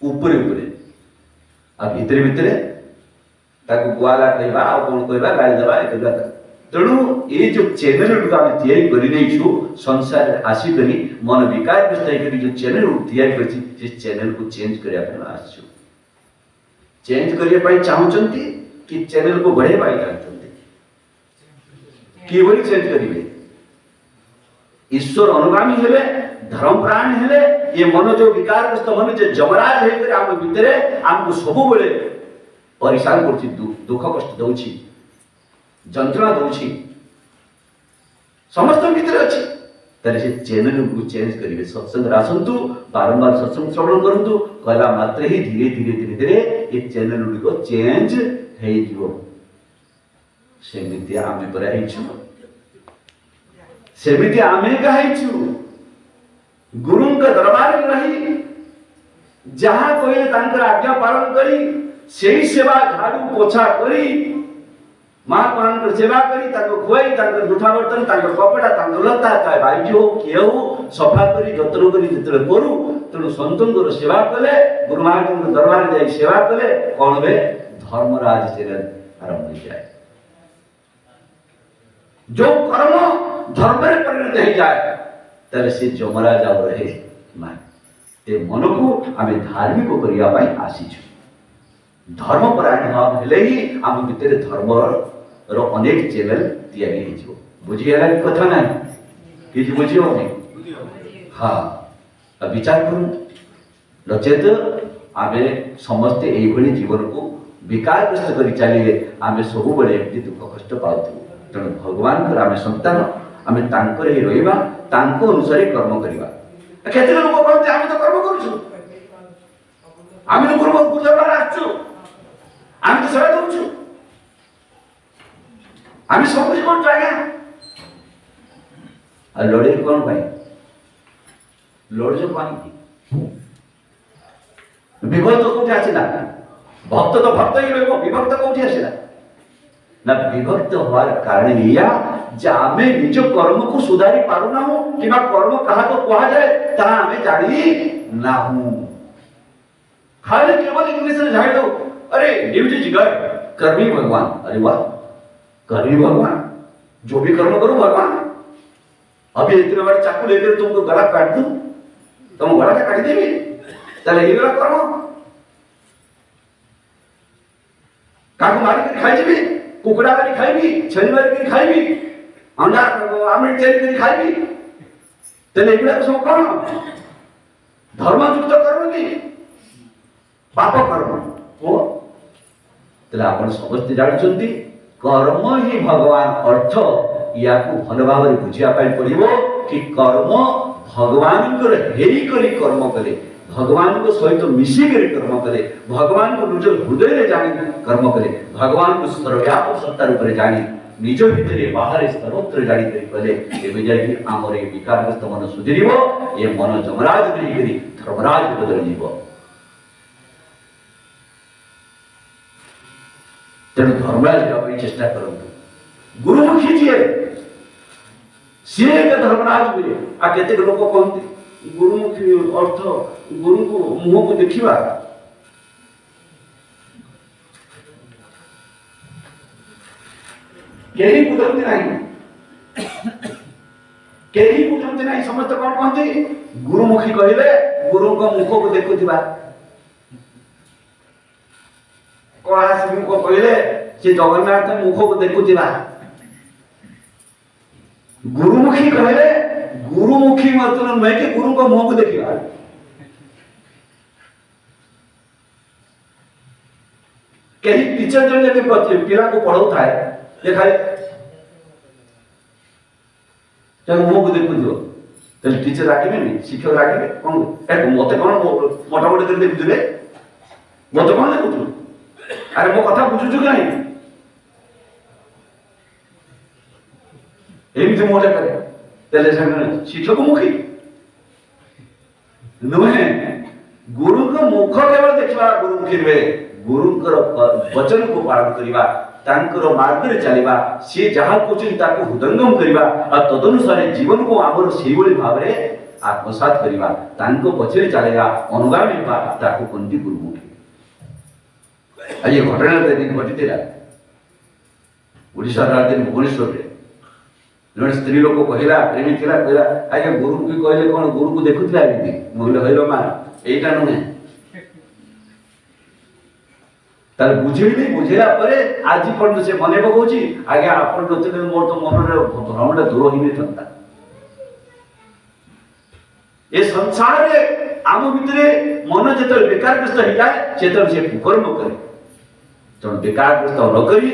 Speaker 1: ऊपरे ऊपरे आ भितरे भितरे ताको गुआला कहबा आ कोन कहबा गाली देबा ए करबा तेणु ये जो चैनल गुडा आम तैयारी करि नैछु संसार आसी करी मन विकार ग्रस्त करी जो चैनल तैयारी करछि से चैनल को चेंज करिया पे आछु चेंज करिया पाई चाहउचंती कि चैनल को बढ़े पाई चाहउचंती कि वही चेंज करिवे ईश्वर अनुगामी हेले धर्म प्राण हेले ये मन जो विकार ग्रस्त मन जे जमराज हे करे आम भितरे हमको सब बेले परेशान करछि दुख कष्ट दउछि जंत्रणा दउछि समस्त भीतर अछि तले से चैनल को चेंज करिवे सत्संग आसंतु बारंबार सत्संग श्रवण करंतु कहला मात्र ही धीरे धीरे धीरे धीरे ये चैनल को चेंज हे जीवो सेमिति आमे पर आइछु सेमिति आमे कहिछु गुरु का दरबार में रही जहां कोई तांकर आज्ञा पालन करी सेही सेवा झाड़ू पोछा करी महात्मा सेवा करी ताको खुआई ताको जुठा बर्तन ताको कपड़ा ताको लता ताय भाई हो केहू सफा करी जतन करी जतले करू तेणु संतंकर सेवा कले गुरु महाराज दरबार जाई सेवा कले कौन बे धर्मराज से आरंभ हो जाए जो कर्म धर्म में परिणत हो जाए तले से जमराज आउ रहे माय ते मन को आमे धार्मिक करिया पाई आसीछु धर्म परायण भाव हेले ही आम भितर धर्म रो अनेक चैनल तैयारी हिजो बुझियाला कथा ना किछ बुझियो नै हां अब विचार करू नचेत आमे समस्त एई भली जीवन को विकार ग्रस्त करी चलिए आमे सब बळे एमती दुख कष्ट पाउथु तेणु भगवान को आमे संतान आमे तांकर ही रहिबा तांको अनुसार कर्म करिबा केते लोक कहते आमे तो कर्म करूछु आमे तो कर्म गुजरबार आछु आमे तो सेवा करूछु आमे सब कुछ कोन जागा आ लड़े कोन भाई लड़ जो पानी विभक्त कोठी आछिला भक्त तो भक्त ही रहबो विभक्त कोठी आछिला ना विभक्त होवार कारण या जे आमे निज कर्म को सुधारी पारु ना हो किबा कर्म कहा तो कहा जाए ता आमे जानी ना हूं खाली केवल इंग्लिश में झाड़ दो अरे ड्यूटी जिगर कर्मी भगवान अरे वाह कर्मी भगवान जो भी कर्म करो भगवान अभी इतने बड़े चाकू लेकर तुमको गला काट दूं तुम गला का काट देंगे चले ये वाला कर्म काकू मार के खाई जीबी कुकड़ा वाली खाईबी छेली वाली खाईबी अंडा आमलेट चेरी कर खाईबी तेने एगुड़ा सब कौन धर्मयुक्त कर्म की पाप कर्म ओ तेले आपण समस्त जानछंती कर्म ही भगवान अर्थ या को भल भाव रे बुझिया पाई पड़िबो कि कर्म भगवान को हेई करी कर्म करे भगवान को सहित मिसी कर कर्म करे भगवान को निज हृदय रे जानी कर्म करे भगवान को सर्वव्यापक सत्ता रूप रे जानी निज भितरे बाहर सर्वत्र जानी करी कले एबे जाई हमरे विकारग्रस्त मन सुधरिबो ये मन जमराज करी धर्मराज बदल जीवो तेणु धर्मराज होगा चेष्टा करूँ गुरुमुखी जी सी एक धर्मराज हुए आ केते लोक कहते गुरुमुखी अर्थ गुरु को मुह को देखा कहीं बुझती ना कहीं बुझती ना समस्त कौन कहते गुरुमुखी कहले गुरु को मुख को देखुवा कैलाश मुख कहले से जगन्नाथ मुख को देखुवा गुरुमुखी कहले गुरुमुखी मतलब नुहे कि गुरु को मुह को देखा कहीं टीचर जब पिला को पढ़ाऊ था देखा मुह को देखु टीचर राखे शिक्षक राखे कौन मत कौन मोटा मोटी कर देखुए मत कौन देखु अरे मो कथा बुझुचु कि नहीं एमती मोटा करे शिक्षक मुखी नुहे गुरु को मुख केवल देखा गुरुमुखी नुहे गुरु वचन को पालन करवा तांकर मार्ग रे चलिबा से जहा कोचिन ताको हृदयंगम करबा आ तदनुसार जीवन को आबर सेही बळी भाव रे आत्मसात करबा तांको पछरे चलेगा अनुगामी बा ताको कोंती गुरुमुखी आज ये घटना दिन घटितला ओडिसा राज्य भुवनेश्वर रे जन स्त्री लोक कहला प्रेमी थिला कहला आगे गुरु की कहले कोन गुरु को देखुथिला एमिति मोले हइलो मा एटा नुहे तार बुझेली बुझेला परे आज पर्यंत से मने पकाउची आगे आपण नथिले मोर तो मन रे भ्रमटा दूर होई नथंता ए संसार रे आम भितरे मन जेतर बेकारग्रस्त हो जाए चेतर से कर्म करे जन बेकारग्रस्त न करी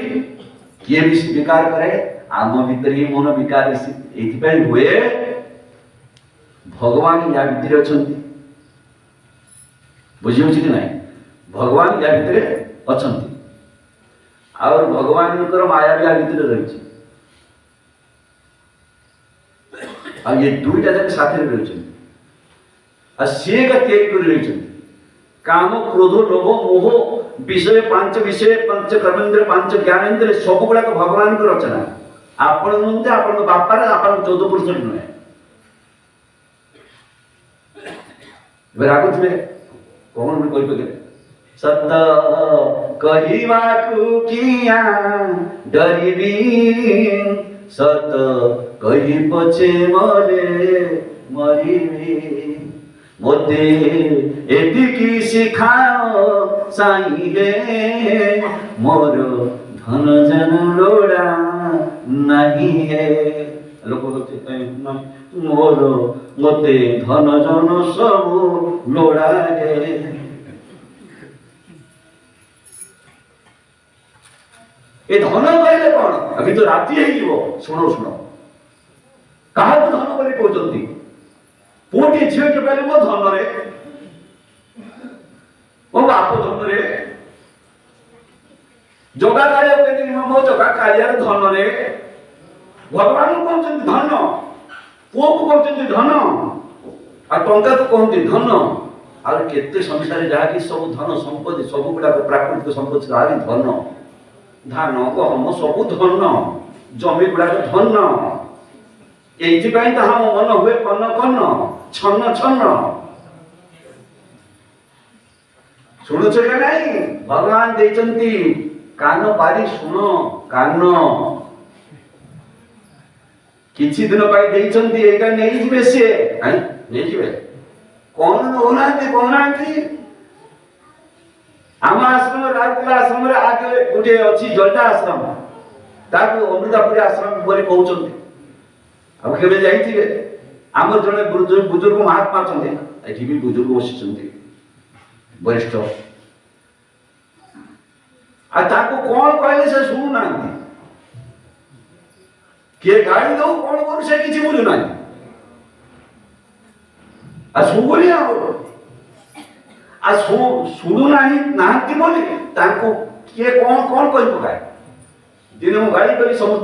Speaker 1: किए भी बेकार करे आम भितर ही मन विकार एथि हुए भगवान या भितर अछंती बुझी होची कि नहीं भगवान या भितर अछंती और भगवान माया भी या भितर रही आ ये दुईटा जन साथी रही आ सी का त्याग कर रही काम क्रोध लोभ मोह विषय पांच कर्मेंद्र पांच ज्ञानेन्द्र सब गुड़ाक भगवान को रचना आपण नुंते आपण बापार आपण 14 पुरुष नुहे रागुथले कौन कोई पके सत कहिवाकु किया डरिबी सत कहि पछे मरे मरिबी मोते एतिकी सिखाओ साई हे मोर धन जन लोड़ा नहीं है लोक मोर मोते धन जन सब लोड़ा है ए धन कहले कौन अभी तो राति है शुणो शुणो कहा धन बोली कहते पुटी झील के पहले मो धन रे मो बाप धन रे जोगा कालिया कहते मो जोगा कालिया धन रे भगवान को कहते धन पुओ को कहते धन आ टंका को कहते धन आ केते संसार जहा कि सब धन संपत्ति सब गुडा प्राकृतिक संपत्ति सारी धन धान गहम सब धन जमी गुडा धन एइथिपाई ताहा मन हुए कन्न कन्न छन्न छन्न शुणुछ के नहीं भगवान देचंती कान पारी सुनो कान किछि दिन पाई देचंती एटा नहीं जिवे से हैं नहीं जिवे कोन होनांती आम आश्रम राउरकेला आश्रम रे आगे गुटे अछि जलटा आश्रम ताको अमृतापुरी आश्रम बोली कहउचंती अब केबे जाइथिले आम जने बुजुर्ग महात्मा छथि एठी भी बुजुर्ग बसिछंती वरिष्ठ आ ताको कोन कहले से सुनु नांती के गाड़ी दो कोन कोन से किछि बुझु नाही आ सुबोली आ सुनु नाही नांती बोली ताको के कोन कोन कहि पकाय दिन मु गाड़ी करी समस्त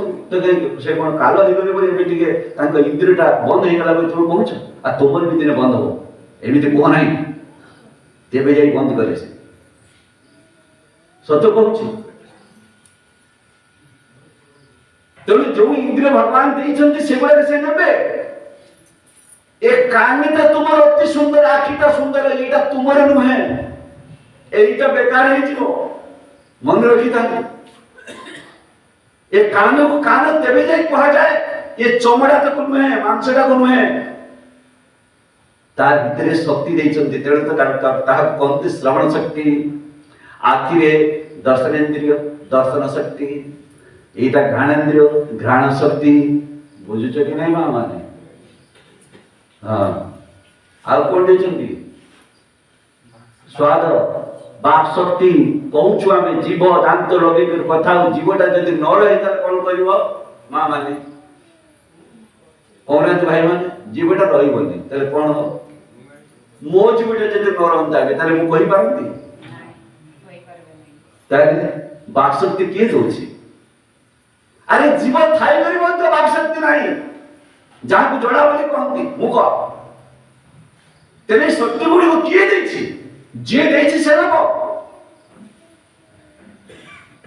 Speaker 1: से कोन कालो हिगले बोली एबे टिके ताको इंद्रियटा बंद हे गला बोली तुम कहूछ आ तुमर भी दिन बंद हो एमिते कोह नाही तेबे जाई बंद करे से सत्य कहूछ तेणु जो इंद्रिय भगवान देइछन्ति सेगुड़ा से नेबे। ए कानटा तुमर अति सुंदर, आखिटा सुंदर, एटा तुमर नुहे, एटा बेकार है जीवो, मन रखी था। ए कान को कान तेबे जाय कहा जाए, ये चमड़ा तक नुहे, मांसटा को नुहे, तार भितरे शक्ति देइछन्ति। तेणु तो ताहा कोनते श्रवण शक्ति, आखिरे दर्शनेन्द्रिय दर्शन शक्ति, एटा घ्राणेन्द्रिय घ्राण शक्ति। बुझुछ कि नहीं मां माने? हाँ आ कोन देइछन्ति? स्वाद बाक शक्ति कहूछु आमे जीव दांत लगे कर कथा जीवटा जदि न रहे त कोन करिवो मां माने? कोना भाई माने जीवटा रहिबोनी तले कोन हो? मो जीवटा जदि न रहंता तले मु कहि पारंती ताले बाक शक्ति के दोछि? अरे जीव थाई करी तो बाक शक्ति नहीं, जहाँ को जोड़ा बोली कहती मुख तेरे शक्ति गुड़ी को किए देछि? जे देछि से रहो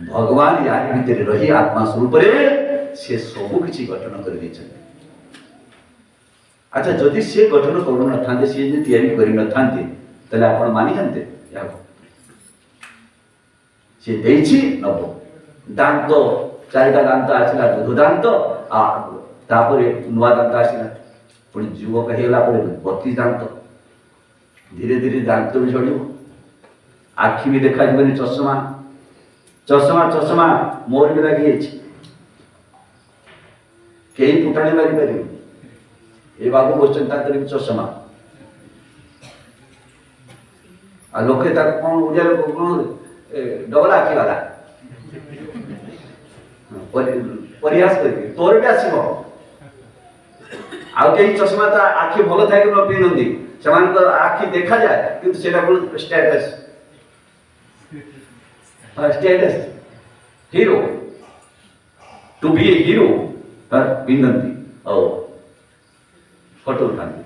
Speaker 1: भगवान यार भीतर रही आत्मा स्वरूप रे से सब किछि गठन कर देछन। अच्छा जदि से गठन करू न थांते, से जे तयारी करी न थांते तले आपण मानि हनते या से देछि नबो दांत चारिटा दांत आछला, दूध दांत आ तापरे नुआ दांत आछला, पुणी युवक हेला परे 32 दांत, धीरे धीरे दांत भी झड़िबो, आखि भी देखा जबनी चश्मा चश्मा चश्मा मोर भी लगी अछि, केही फुटाणी मारी परिबो। ए बाबू क्वेश्चन ता करे चश्मा आ लोके ता कोन उजा लोक कोन डबल आखि वाला प्रयास करके तोर भी आसीबो। आउ केही चश्मा ता आखि भलो थाय न पिनंदी, समान तो आखि देखा जाए किंतु सेटा कोन status status hero to be a hero पिनंदी औ फोटो उठांदी।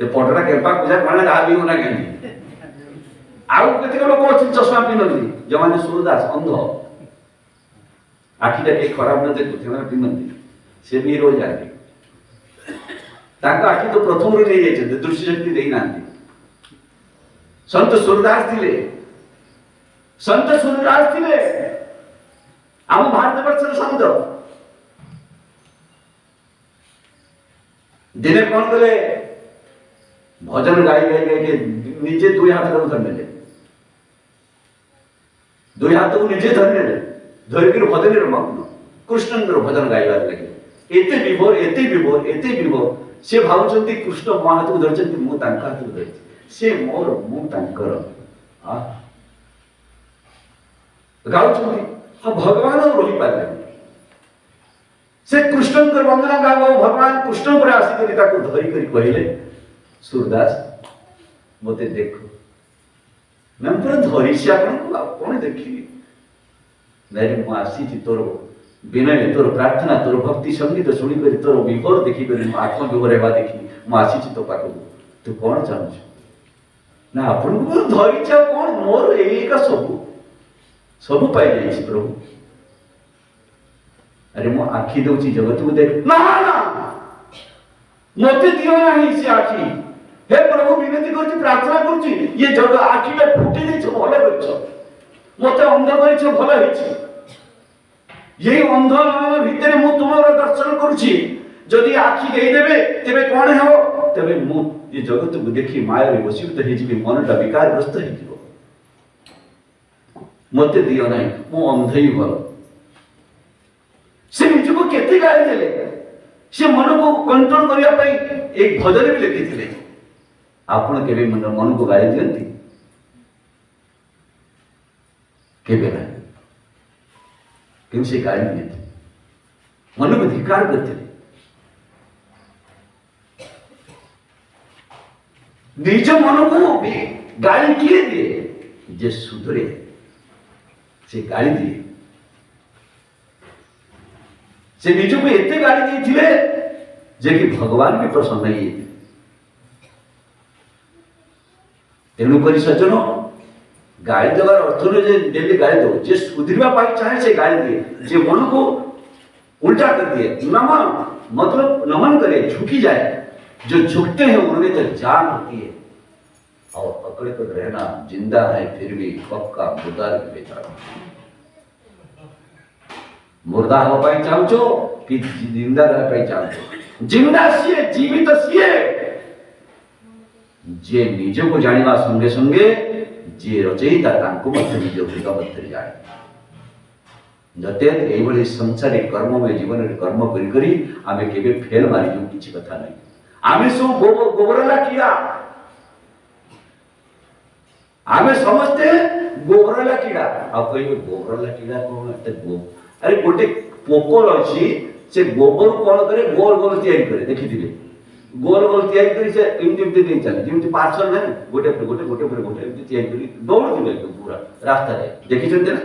Speaker 1: ए फोटोटा केपा पूजा माने आ भी होना केनी आउ केते लोक अछि चश्मा पिनंदी, जमाने सूरदास अंध आखिटा के खराब न देखु ସେମାନେ ପିନ୍ଧନ୍ତି, ସେ ବି ହିରୋ ଯାଆନ୍ତି। ତାଙ୍କ ଆଖି ତ ପ୍ରଥମରୁ ନେଇ ଯାଇଛନ୍ତି, ଦୃଷ୍ଟି ଶକ୍ତି ଦେଇନାହାନ୍ତି। ସନ୍ତ सूरदास ଥିଲେ, ସନ୍ତ सूरदास ଥିଲେ ଆମ ଭାରତବର୍ଷର ସନ୍ତ। ଦିନେ କଣ କଲେ, ଭଜନ ଗାଇ ଗାଇ ଗାଇ ନିଜେ ଦୁଇ ହାତକୁ ଧରିନେଲେ, ଦୁଇ ହାତକୁ ନିଜେ ଧରିନେଲେ, धरिकर भजन मग्न कृष्णंकर भजन गाइबार लगे। एते विभोर एते विभोर एते विभोर से भावुचंती कृष्ण मो हाथ को धरचंती, मु तांका हाथ को धरछि, से मोर मु तांकर आ गाउचंती। हां भगवान रही पाले, से कृष्णंकर वंदना गाओ, भगवान कृष्ण पर आसी करी ताको धरि करी कहिले, सूरदास मते देखो मैं पूरा धरि से आपन कोन देखि नहीं मु आसी तोर विनय तोर प्रार्थना तोर भक्ति संगीत शुणी कर तोर विभोर देखी कर आत्म विभोर हेबा देखी मु आसी तो पाखु तू कौन चाहू ना अपन को धरी छ कौन मोर एका सब पाई जाई प्रभु। अरे मु आखि दउची जगत को देख ना ना मते दियो नाही से आखि, हे प्रभु विनती करछि प्रार्थना करछि, ये जग आखिटा फुटी दै छ भलो करछ, मते अंध करछ भलो हेछि, ये अंध भितर मु तुमर दर्शन करुछि, जदि आखि देई देबे तेबे कोन हेबो, तेबे मु ये जगत को देखि माया रे वशीभूत हे जिबि, मनटा विकारग्रस्त हे जिवो, मते दियो नाही मु अंधई भलो। से निजको केते गाली देले, से मन को कंट्रोल करिया पई एक भजन भी लिखिथिले। आपण केबे मन को गाली दियंती केबे ना, किन से गाली नहीं थी, मन को धिकार करते निज मन को भी गाली किए दिए, जे सुधरे से गाली दिए, से निज को एते गाली देथिले जे कि भगवान भी प्रसन्न नहीं है। तेणु करी सज्जन गाली देवार अर्थ नहीं जे डेली गाली दो, जे सुधरवा पाई चाहे से गाली दिए, जे मन को उल्टा कर दिए। नमन मतलब नमन करे, झुकी जाए। जो झुकते हैं उनमें तो जान होती है। और पकड़े तो रहना, जिंदा है फिर भी पक्का मुर्दा बेचारा। मुर्दा हो पाई चाहूचो कि जिंदा रह पाई चाहूचो। जिंदा सीए, जीवित सीए जे निज को जानिबा संगे संगे जे रचयिता तांको मध्य निज हृदय मध्य जाए। नतेत एभली संसारिक कर्म में जीवन रे कर्म करी करी आमे केबे फेल मारी जो किछि कथा नहीं। आमे सब गोबरला किया, आमे समझते गोबरला कीड़ा। अब कहिबे गोबरला कीड़ा कोन एते अरे गोटे पोकोल अछि से गोबर कोन करे गोल गोल तैयारी करे। देखि दिबे गोल गोल तैयारी करी से इमति नहीं चले जेमति पार्सल नै गोटे पर गोटे गोटे पर गोटे इमति तैयारी करी दौड़ दिबे पूरा रास्ता रे। देखि छते ना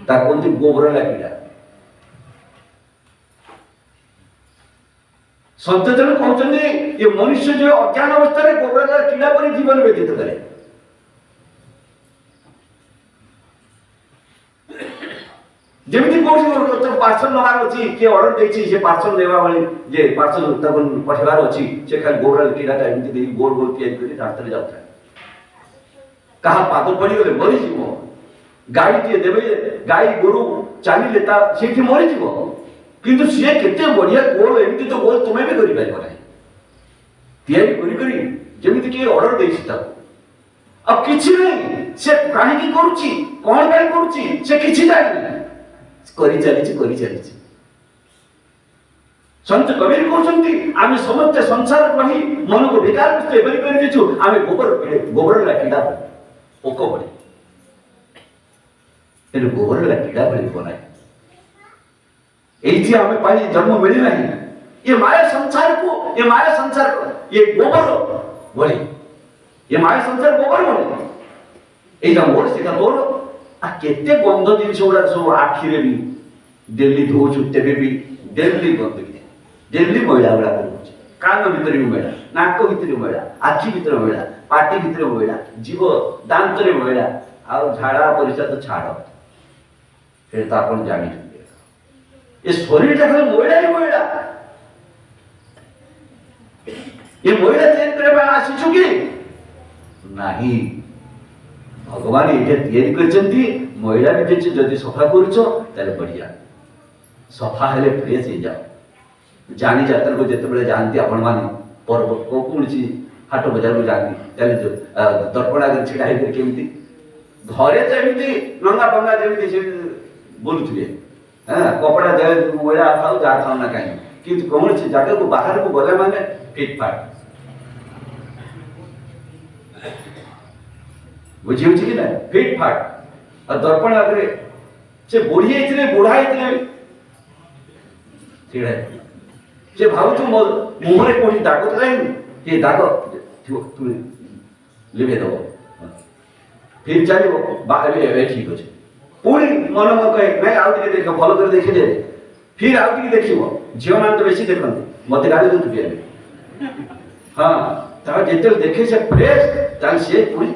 Speaker 1: ता कोनति गोबरला कीड़ा। संत जन कहउछन्ती ये मनुष्य जो अज्ञान अवस्था रे गोबरला कीड़ा पर जीवन व्यतीत करे। जेमति कोठी तो पार्सल नवार अछि के ऑर्डर देछि जे पार्सल देवा वाली जे पार्सल तबन पठवार अछि से खाली गोबरला कीड़ा ता एमति दे गोल गोल तैयारी करी रास्ता रे जाउता। कहा पाद पड़ी गले मरि जीवो। गाड़ी टे देबे गाई गोरु चाली लेता सेठी मरि जीवो। किंतु से केते बढ़िया गोल एमति तो गोल तुमे भी करि पाइबो नै। तैयारी करी करी जेमति के ऑर्डर देछि ता अब किछि नै से काहे की करूछि कोन काहे करूछि से किछि जानि करी चली। संत कबीर कहउछन्ती आमे समस्त संसार रही मन को बेकार करते बरि कर देछु। आमे गोबर ला कीड़ा पोको बड़ी तेरे गोबर ला कीड़ा बड़ी बनाए। एथि आमे पाई जन्म मिली नहीं। ये माया संसार को ये गोबर बड़ी, ये माया संसार गोबर बड़ी। एटा मोर सेटा तोर आ केते गंध दिन सोडा सो आखिरे भी दिल्ली धोचु तेबे भी दिल्ली गंदगी दिल्ली मैला बड़ा करूछ। कान भीतर भी मैला, नाक भीतर भी मैला, आखि भीतर मैला, पाटी भीतर मैला, जीव दांत रे मैला आ झाड़ा परिषद तो छाड़ फिर तो अपन जानि ये शरीर ता खाली मैला ही मैला। ये मैला चेंज करे बा आसीछु की नहीं। भगवान ये तैयारी करछन्ती महिला भी जदि सफा करूछ ताले बढ़िया सफा हेले फ्रेश हो जाओ। जानी जातर को जते बेले जानती आपण माने पर्व को कोनसी हाट बाजार को जानती ताले जो दर्पण आगे छिड़ा हे केमती घरे जेमती नंगा पंगा जेमती से बोलुथिले हां कपड़ा जे महिला खाऊ जा खाऊ ना काई किंतु कोनसी जगह को बाहर को गले माने फिट फाट बुझी होची कि ना फिट फाट। और दर्पण आगे से बुढ़ी आइथिले बुढ़ा आइथिले छिड़ा से भाव तू मुहरे कोठी दाग तो नहीं ये दाग तू लिबे दो फिर चलिबो बाहर ए ठीक अछि पूरी मन में कहे नहीं आउ टिके देख फॉलो कर देखि दे फिर आउ टिके देखिबो जीवन में तो बेसी देखन मते गाली दउ बिया हां ता जेते देखे से फ्रेश ताल से पूरी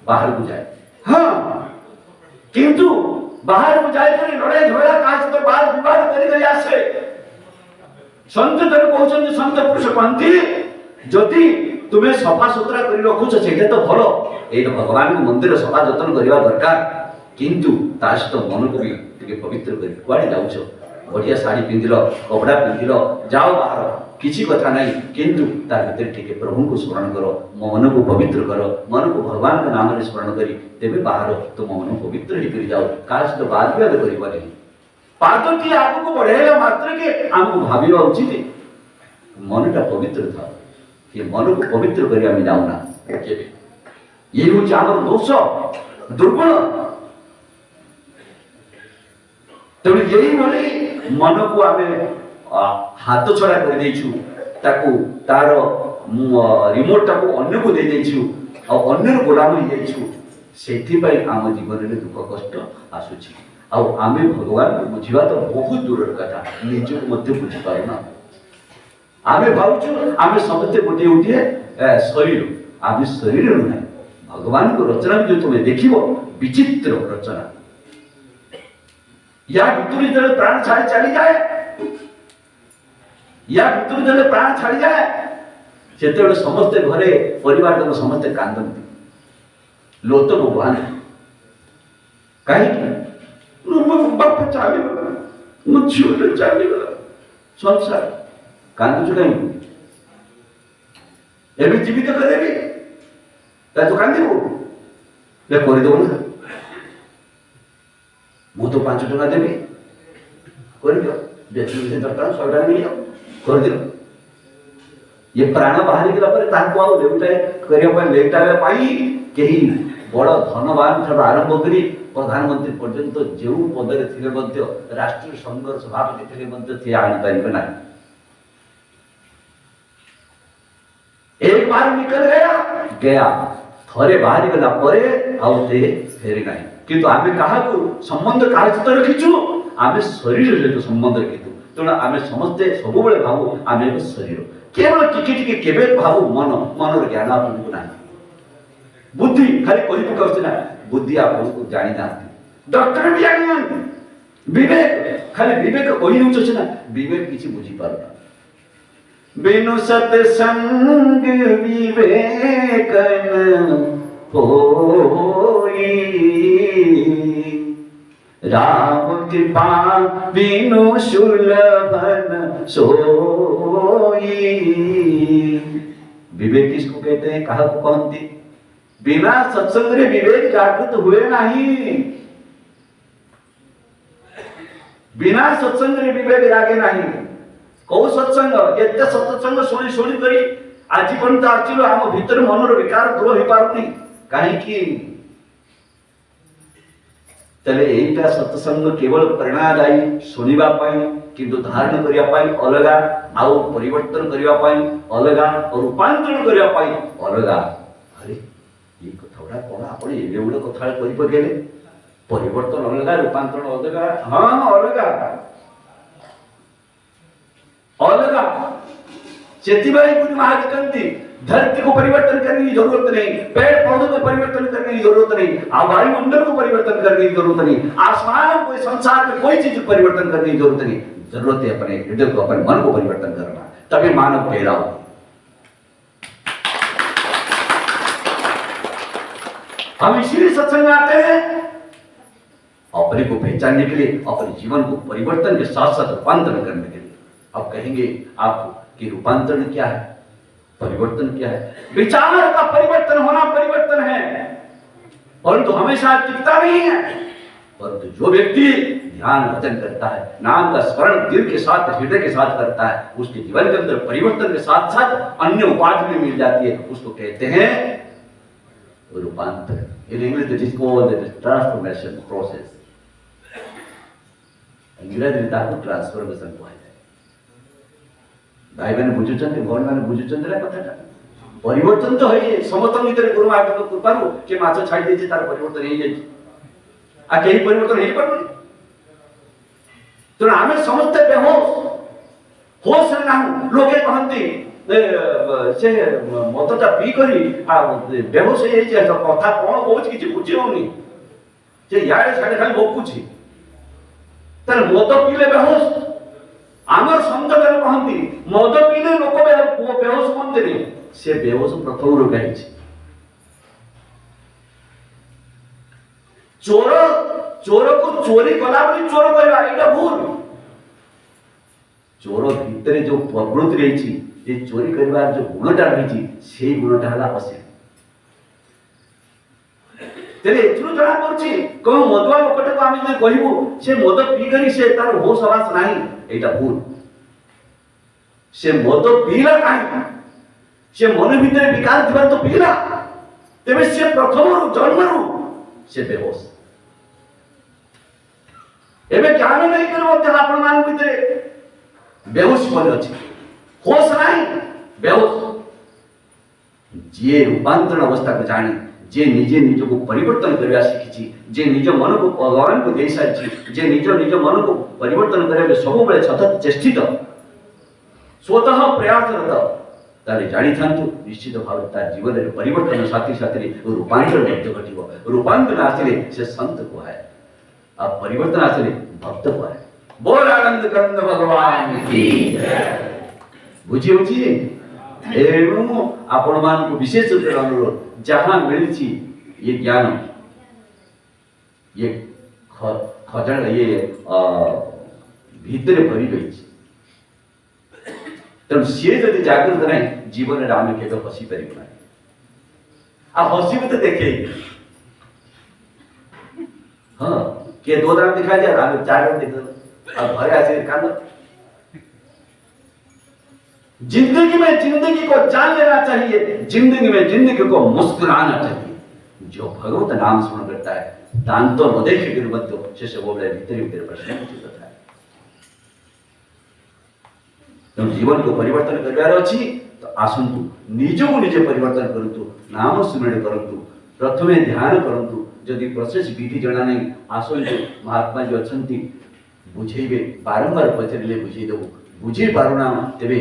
Speaker 1: बाहर को जाए। हां किंतु बाहर को जाए करे लड़ाई झगड़ा काज तो बाहर विवाद करी गई आसे। संत जन कहउछन संत पुरुष कहंती जदि तुमे सफा सुतरा करी रखुछ सेटा तो भलो ए तो भगवान को मंदिर सफा जतन करबा दरकार किंतु तास तो मन को भी टिके पवित्र करी कुआडे जाउछ बढ़िया साड़ी पिंदिलो कपड़ा पिंदिलो जाओ बाहर किसी कथा नहीं किंतु तार भीतर टिके प्रभु को स्मरण करो मन को पवित्र करो मन को भगवान का नाम रे स्मरण करी तेबे बाहर तो मन पवित्र ही कर जाओ काश तो बाद भी आदि करिबा नहीं। पाद की आगु को बढ़ेला मात्र के हमको भाबिबा उचित मनटा पवित्र था ये मन को पवित्र करी हम जाऊ ना केबे ये हो हमर दोष दुर्गुण तो यही बोली मन को आमे हाथ छड़ा कर देछु ताकू तार रिमोट टाको अन्य को दे देछु और अन्य गोलाम हो जाइछु सेठी पई आम जीवन रे दुख कष्ट आसुछि आ आमे भगवान को बुझिबा तो बहुत दूर कथा निज को मध्य बुझि पाउना। आमे भाउछु आमे समते गोटे उठिए शरीर आमे शरीर नहीं भगवान को रचना जो तुम्हें देखिबो विचित्र रचना या भीतर जब प्राण छाड़ी चली जाए या भितर जब प्राण छाड़ी जाए से समस्ते घरे परिवार जन समस्ते कांदती लोतक बुहांती कहीं बाप चलीगला मो झील चलीगला संसार कांदुच कहीं एवं जीवित करेबी तो कांदू करदेव ना मु तो 5 टका देवी कर दियो दरकार 100 टका मिल कर दियो ये प्राण बाहरी गला पर ताको आ लेउटा करिया पर लेउटा पाई केही बड़ धनवान ठार आरंभ करी प्रधानमंत्री पर्यंत जो पदरे थिले मध्य राष्ट्रीय संघर्ष सभापति थिले मध्य से आनी पारिबे ना एक बार निकल गया थरे बाहरी गला परे आउते फेरी नाही किंतु आमे कहा को संबंध काहे सहित रखिछु आमे शरीर सहित संबंध रखिछु तेणु आमे समस्ते सब बेले भाबु आमे एक शरीर केवल टिके टिके केबे भाबु मन मनर ज्ञान आपको नाही बुद्धि खाली कोई पकाउछ ना बुद्धि आपको जानि ना डॉक्टर भी जानि ना विवेक खाली विवेक कोई नउछ ना विवेक किछि बुझी पारना बिनु सत्संग विवेक होई राम कृपा बिनु सुलभन सोई विवेक किसको कहते हैं कहा को कहती बिना सत्संग रे विवेक जागृत हुए नहीं बिना सत्संग रे विवेक जागे नहीं कौ सत्संग एते सत्संग सुनी सुनी करी आज पर्यंत आचिलो आम भीतर मनर विकार दूर हो पारुनी कहीं कि तले एटा सत्संग केवल प्रेरणादायी सुनिबा पाई किंतु धारण करिया पाई अलगा आउ परिवर्तन करिया पाई अलगा और रूपांतरण करिया पाई अलगा अरे ये कथाडा कोन आपण एवढे कथा करि पकेले परिवर्तन अलगा रूपांतरण अलगा हां अलगा अलगा चेतीबाई गुरु महाराज कहती धरती को परिवर्तन करने की जरूरत नहीं पेड़ पौधों को परिवर्तन करने की जरूरत नहीं वायुमंडल को परिवर्तन करने की जरूरत नहीं आसमान को संसार में कोई चीज परिवर्तन करने की जरूरत नहीं जरूरत है अपने हृदय को अपने मन को परिवर्तन करना तभी मानव पैदा हो हम इसीलिए सत्संग आते हैं अपने को पहचानने के लिए अपने जीवन को परिवर्तन के साथ साथ रूपांतरण करने के लिए अब कहेंगे आप कि रूपांतरण क्या है परिवर्तन क्या है विचार का परिवर्तन होना परिवर्तन है परंतु हमेशा टिकता नहीं है परंतु जो व्यक्ति ध्यान भजन करता है नाम का स्मरण दिल के साथ हृदय के साथ करता है उसके जीवन के अंदर परिवर्तन के साथ साथ अन्य उपाधि भी मिल जाती है उसको कहते हैं रूपांतरण in English this is called the transformation process अंग्रेजी में ताको ट्रांसफॉर्मेशन कहते हैं भाई मैंने बुझुचंती भगवान मैंने बुझुचंती रे कथाटा परिवर्तन तो है समस्त भीतर गुरु आत्मा कृपारु के माछ छाड़ी देछि तार परिवर्तन हे जाछि आ केही परिवर्तन हे परनु तो आमे समस्त बेहोश होश ना लोके कहंती से मतटा पी करी आ बेहोश हे जाछि कथा कोन कहउछि किछि बुझि होनी जे याडे साडे खाली बकुछि तार मत पीले बेहोश आमर संतकर कहंती मद पीले लोक बेहोश होते नहीं से बेहोश प्रथम रोग है चोर चोर को चोरी कला बोली चोर कहवा एटा भूल चोर भीतर जो प्रवृत्ति रही ये चोरी करबार जो गुणटा रही से गुणटा हला असे तेरे एथुरु जଣା पड़छि को मदुआ लोकटा को आमे जे कहिबो से मद पी करी से तार होश आवास नाही एटा भूल से मद पीला काहे से मन भीतर विकार दिबा तो पीला तेबे से प्रथम जन्मरु से बेहोश एबे ज्ञान नहीं करबो त आपण मान भीतर बेहोश मन अछि होश नाही बेहोश जे रूपांतरण अवस्था को जाने जे निजे निज को परिवर्तन करबा शिखिछि जे निज मन को भगवान को देई साछि जे निज मन को परिवर्तन करबे सब बेले सतत चेष्टित स्वतः प्रयासरत तारे जानि थांतु निश्चित भाव तार जीवन रे परिवर्तन साथी साथी रे रूपांतरण घटिबो रूपांतरण आसिले से संत को है अब परिवर्तन आसिले भक्त को है बोल आनंद कंद भगवान की जय। बुझी होची एणु आपण मान को विशेष रूप अनुरोध जहां मिलची ये ज्ञान ये खजाना ये भीतर भरी गई तेणु सी जदि जागृत नहीं जीवन में आम केवे हसी पार ना आ हसी तो देखे हाँ के दो दाम दिखाई दिया आगे चार दाम दिखा अब घरे आसे कांदो जिंदगी में जिंदगी को जान लेना चाहिए जिंदगी में जिंदगी को मुस्कुराना चाहिए जो भगवत नाम स्मरण करता है दांतो न देखे कि मध्य शेष बोले भीतर भीतर प्रश्न उचित है तो जीवन को परिवर्तन करबार अछि तो आसंतु निज को निजे परिवर्तन करंतु नाम स्मरण करंतु प्रथमे ध्यान करंतु जदि प्रोसेस विधि जणा नहीं आसंतु महात्मा जो अछंती बुझेबे बारंबार पचरिले बुझे देबो बुझी पारुना तेबे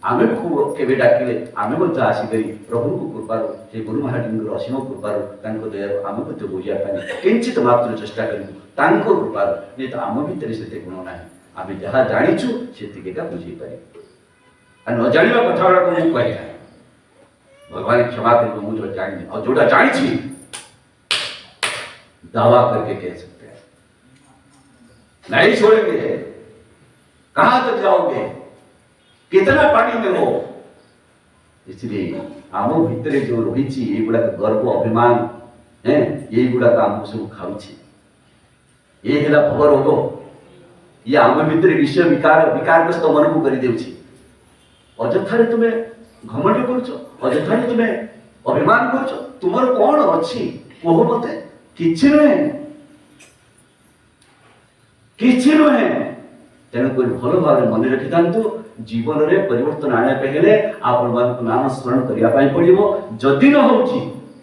Speaker 1: आमे को केबे डाकिले आमे मत आसी करी प्रभु को कृपारो जे गुरु महाराज को असीम कृपारो तांको दया आमे को बुझिया पानी किंचित मात्र चेष्टा करू तांको कृपारो जे तो आम भीतर सेते गुण नाही आमे जहा जानिछु सेति का बुझी पारे आ न जानिबा कथा को मु कहि भगवान क्षमा करिबो मु जो जानि और जोडा जानि छी दावा करके कह सकते हैं नहीं छोड़ेंगे कहां तक जाओगे कितना पानी में हो इसलिए आम भितर जो रही ये गुड़ा गर्व अभिमान है ये गुड़ा आम सब खाऊ ये है भव रोग ये आम भितर विषय विकार विकारग्रस्त मन को कर देउछि अजथारे तुम्हें घमंड कर अजथारे तुम्हें अभिमान कर तुमर कौन अच्छी कह मते किछि नुहे तेणुक भल भाव मन रखि था जीवन में परिवर्तन आने हेले आपण मान नाम स्मरण करने पड़ो जदि न होची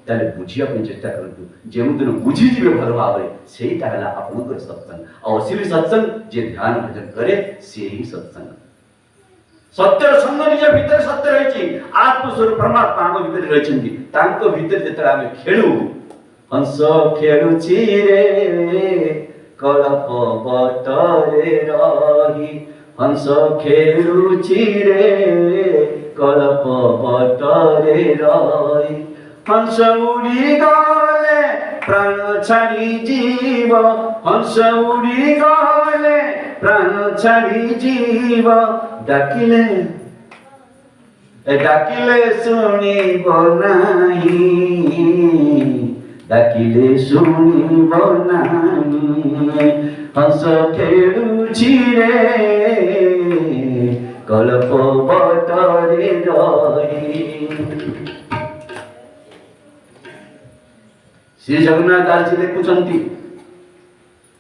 Speaker 1: ताले बुझिया चेष्टा करूँ जो दिन बुझीजे भल भाव से आपंकर सत्संग और असली सत्संग जे ध्यान भजन करे से ही सत्संग सत्यर संग निज भीतर सत्य रही आत्मस्वरूप परमात्मा आम भीतर रही भीतर जिते आम खेलु हंस खेलुची रे कलप बटरे रही हंस खेलुची रे कलप बटरे रही हंस उड़ी गले प्राण छाड़ी जीव हंस उड़ी गले प्राण छाड़ी जीव डाकिले डाकिले सुनिब नाही डाकिले सुनिब नाही हंस खेलुची रे कल्प बटरे रही। श्री जगन्नाथ दास जी देखुंती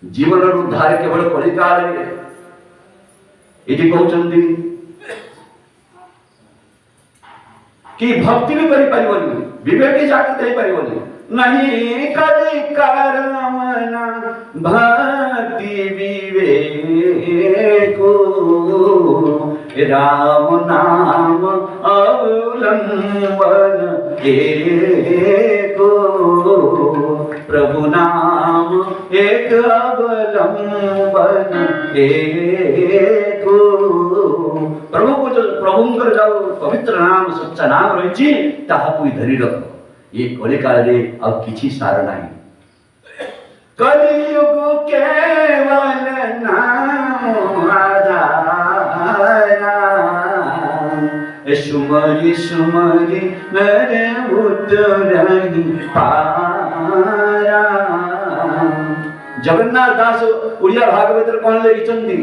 Speaker 1: जीवन उद्धार केवल कलिकाल ये कहते कि भक्ति भी करि परिबनी विवेक जागृत हो परिबनी नहीं कलिकार मना भक्ति विवेक राम नाम अवलंबन एको प्रभु नाम एक अवलंबन एको प्रभु को जो प्रभुंकर जाओ पवित्र नाम सच्चा नाम रही ताहा कोई धरी रख ये कलिकाल रे अब किछि सार नहीं कलियुग केवल नाम आधारा सुमरी सुमरी नरे उतरहि पारा। जगन्नाथ दास उड़िया भागवत कौन लिखिछन्ति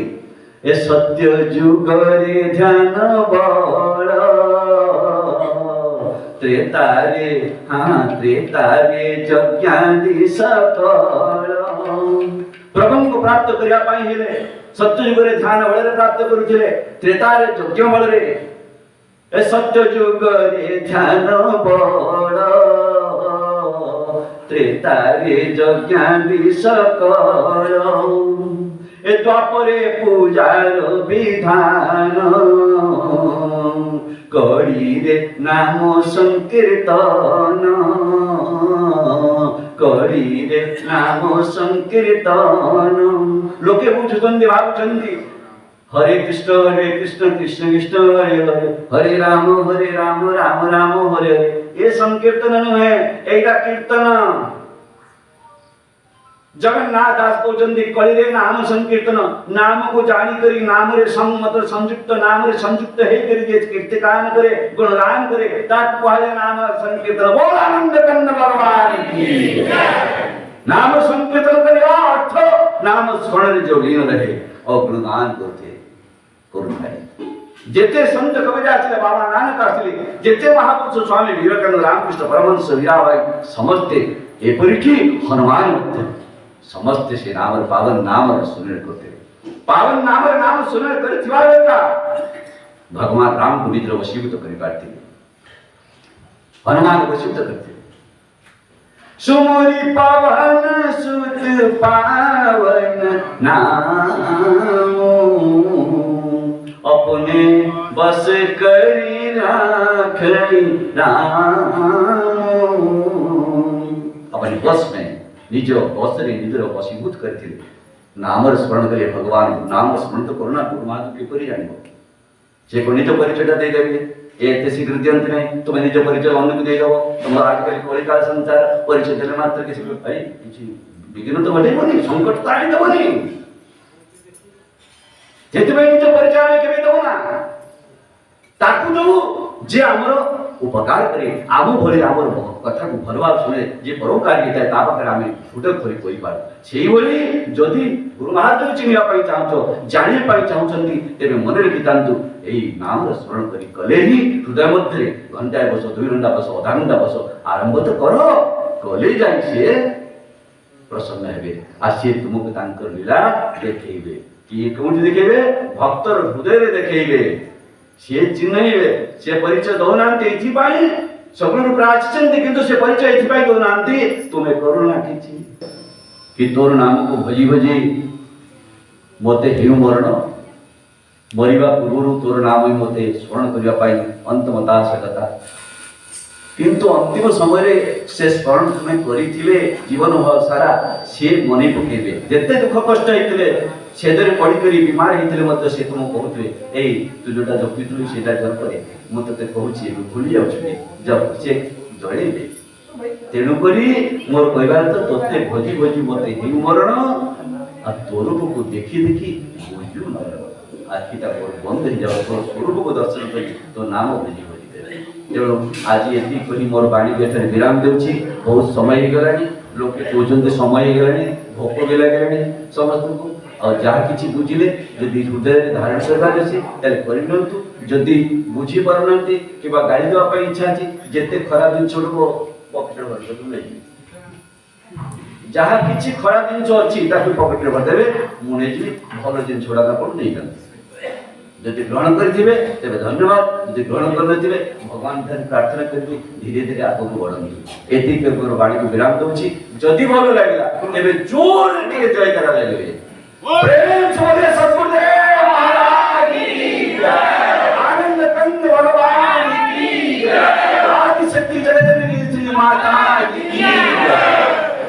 Speaker 1: ए सत्य जुग रे ध्यान बल त्रेतारे हाँ त्रेतारे यज्ञादि सकल प्रभु को प्राप्त करिया पाई हेले सत्य जुग रे ध्यान बल रे प्राप्त करुथिले त्रेतारे यज्ञ बल रे ए सत्य जुग रे ध्यान बल त्रेतारे यज्ञादि सकल ए द्वापरे पूजार विधान करी रे नाम संकीर्तन करी रे नाम संकीर्तन लोके बुझुचंदी भावुचंदी हरे कृष्ण कृष्ण कृष्ण हरे हरे, हरे राम राम राम हरे हरे। ये संकीर्तन नुहे, एटा कीर्तन। जगन्नाथ दास कहते कलिरे नाम संकीर्तन, नाम को जानी करी नाम रे संमत संयुक्त, नाम रे संयुक्त हे करी जे कीर्तिगान करे गुणगान करे तात कहले नाम संकीर्तन। बोल आनंद कंद भगवान की। नाम संकीर्तन करे अर्थ नाम स्मरण रे जो लीन रहे और गुणगान करते करुणाए। जेते संत कबीर आछले, बाबा नानक आछले, जेते महापुरुष स्वामी विवेकानंद, रामकृष्ण परमहंस, वीराबाई समस्ते एपरिकी हनुमान मध्य समस्त से नाम पावन नाम सुने करते। पावन नाम सुने कर भगवान राम को निद्र वशीभूत कर पाते, हनुमान वशीभूत करते। सुमरी पावन सुत पावन नाम, अपने बस करी राखई राम। अपने बस में निज बसरे निजर वशीभूत करते। नाम स्मरण करे भगवान नाम स्मरण तो करुणा गुरुमान किपरि जानिबो। जे को निज परिचयटा दे देबे एते शीघ्र दियंत नहीं, तुम निज परिचय अन्य को दे दो। तुम आजकल कलिकाल संसार परिचय देले मात्र किसी भाई किछि विघ्न तो बटेबोनी, संकट तो आनी देबोनी। जेते भाई निज परिचय आमे केबे दो ना, ताकू दो जे हमरो उपकार करे, आमो भले आमर कथा को भल भाव सुने जे परोपकार किए ता पाखरे आमे फुटक करी कहि पार। सेही बोली जदि गुरु महाराज चिनिया पई चाहतो, जानि पई चाहछंती, तेबे मन रे कितांतु एई नाम स्मरण करी कले ही हृदय मध्ये घंटाए बस, 2 घंटा बस, आधा घंटा बस, आरंभ तो करो। कले जाई से प्रसन्न हेबे, आसी तुमको तांकर लीला देखेइबे। कि कोन देखेइबे? भक्तर हृदय रे देखेइबे। से चिन्हइबे, से परिचय दौनांती एथि पाई सगुण प्राचचंती, किंतु से परिचय एथि पाई दौनांती तुमे करुणा किछि कि तोर नाम को भजी भजी मते हेउ मरण, मरिबा पूर्व तोर नाम मते स्मरण करिया पाई अंतमता सकता। किंतु अंतिम समय से स्मरण तुमे करिथिले जीवन सारा से मने पकेबे। जेते दुख कष्ट हेतिले छेदरे पड़ी करी बीमार हेतिले मते से तुम कहउथिले एई तू जोटा जपितु सेटा जर करे म तते कहउछि भूली जाउछि जब से जळेबे। तेणु करी मोर कहबार तो तोते भजी भजी मते हेउ मरण आ तोर रूप को देखी देखी बुझु न आखिटा बंद हो जाओ, तो स्वरूप को दर्शन करी तो नाम भजी भजी देबे। तेणु आज एति करी मोर बाणी बेठे विराम देउछि। बहुत समय हो गलानी, लोक कहउछन्ते समय हो गलानी, भोक भी लागलानी समस्त को। और जहाँ किसी बुझिले जदि हृदय धारण करबार अछि ताले करिनंतु, जदि बुझी पारनंती किबा गाली देवा पई इच्छा अछि जेते खराब दिन छोड़बो पॉकेट भर देबे। जहाँ किसी खराब दिन अछि ताकु पॉकेट भर देबे, मुने जी भलो दिन छोड़ा पड़ नहीं गन। जदि ग्रहण करथिबे तेबे धन्यवाद, जदि ग्रहण करनथिबे भगवान ठारे प्रार्थना करबे धीरे धीरे आगु को बढ़ंतु। एति के बाणी को विराम दउछि। जदि भलो लागला तेबे जोर के जय करा लागबे। प्रेम से बोले सद्गुरुदेव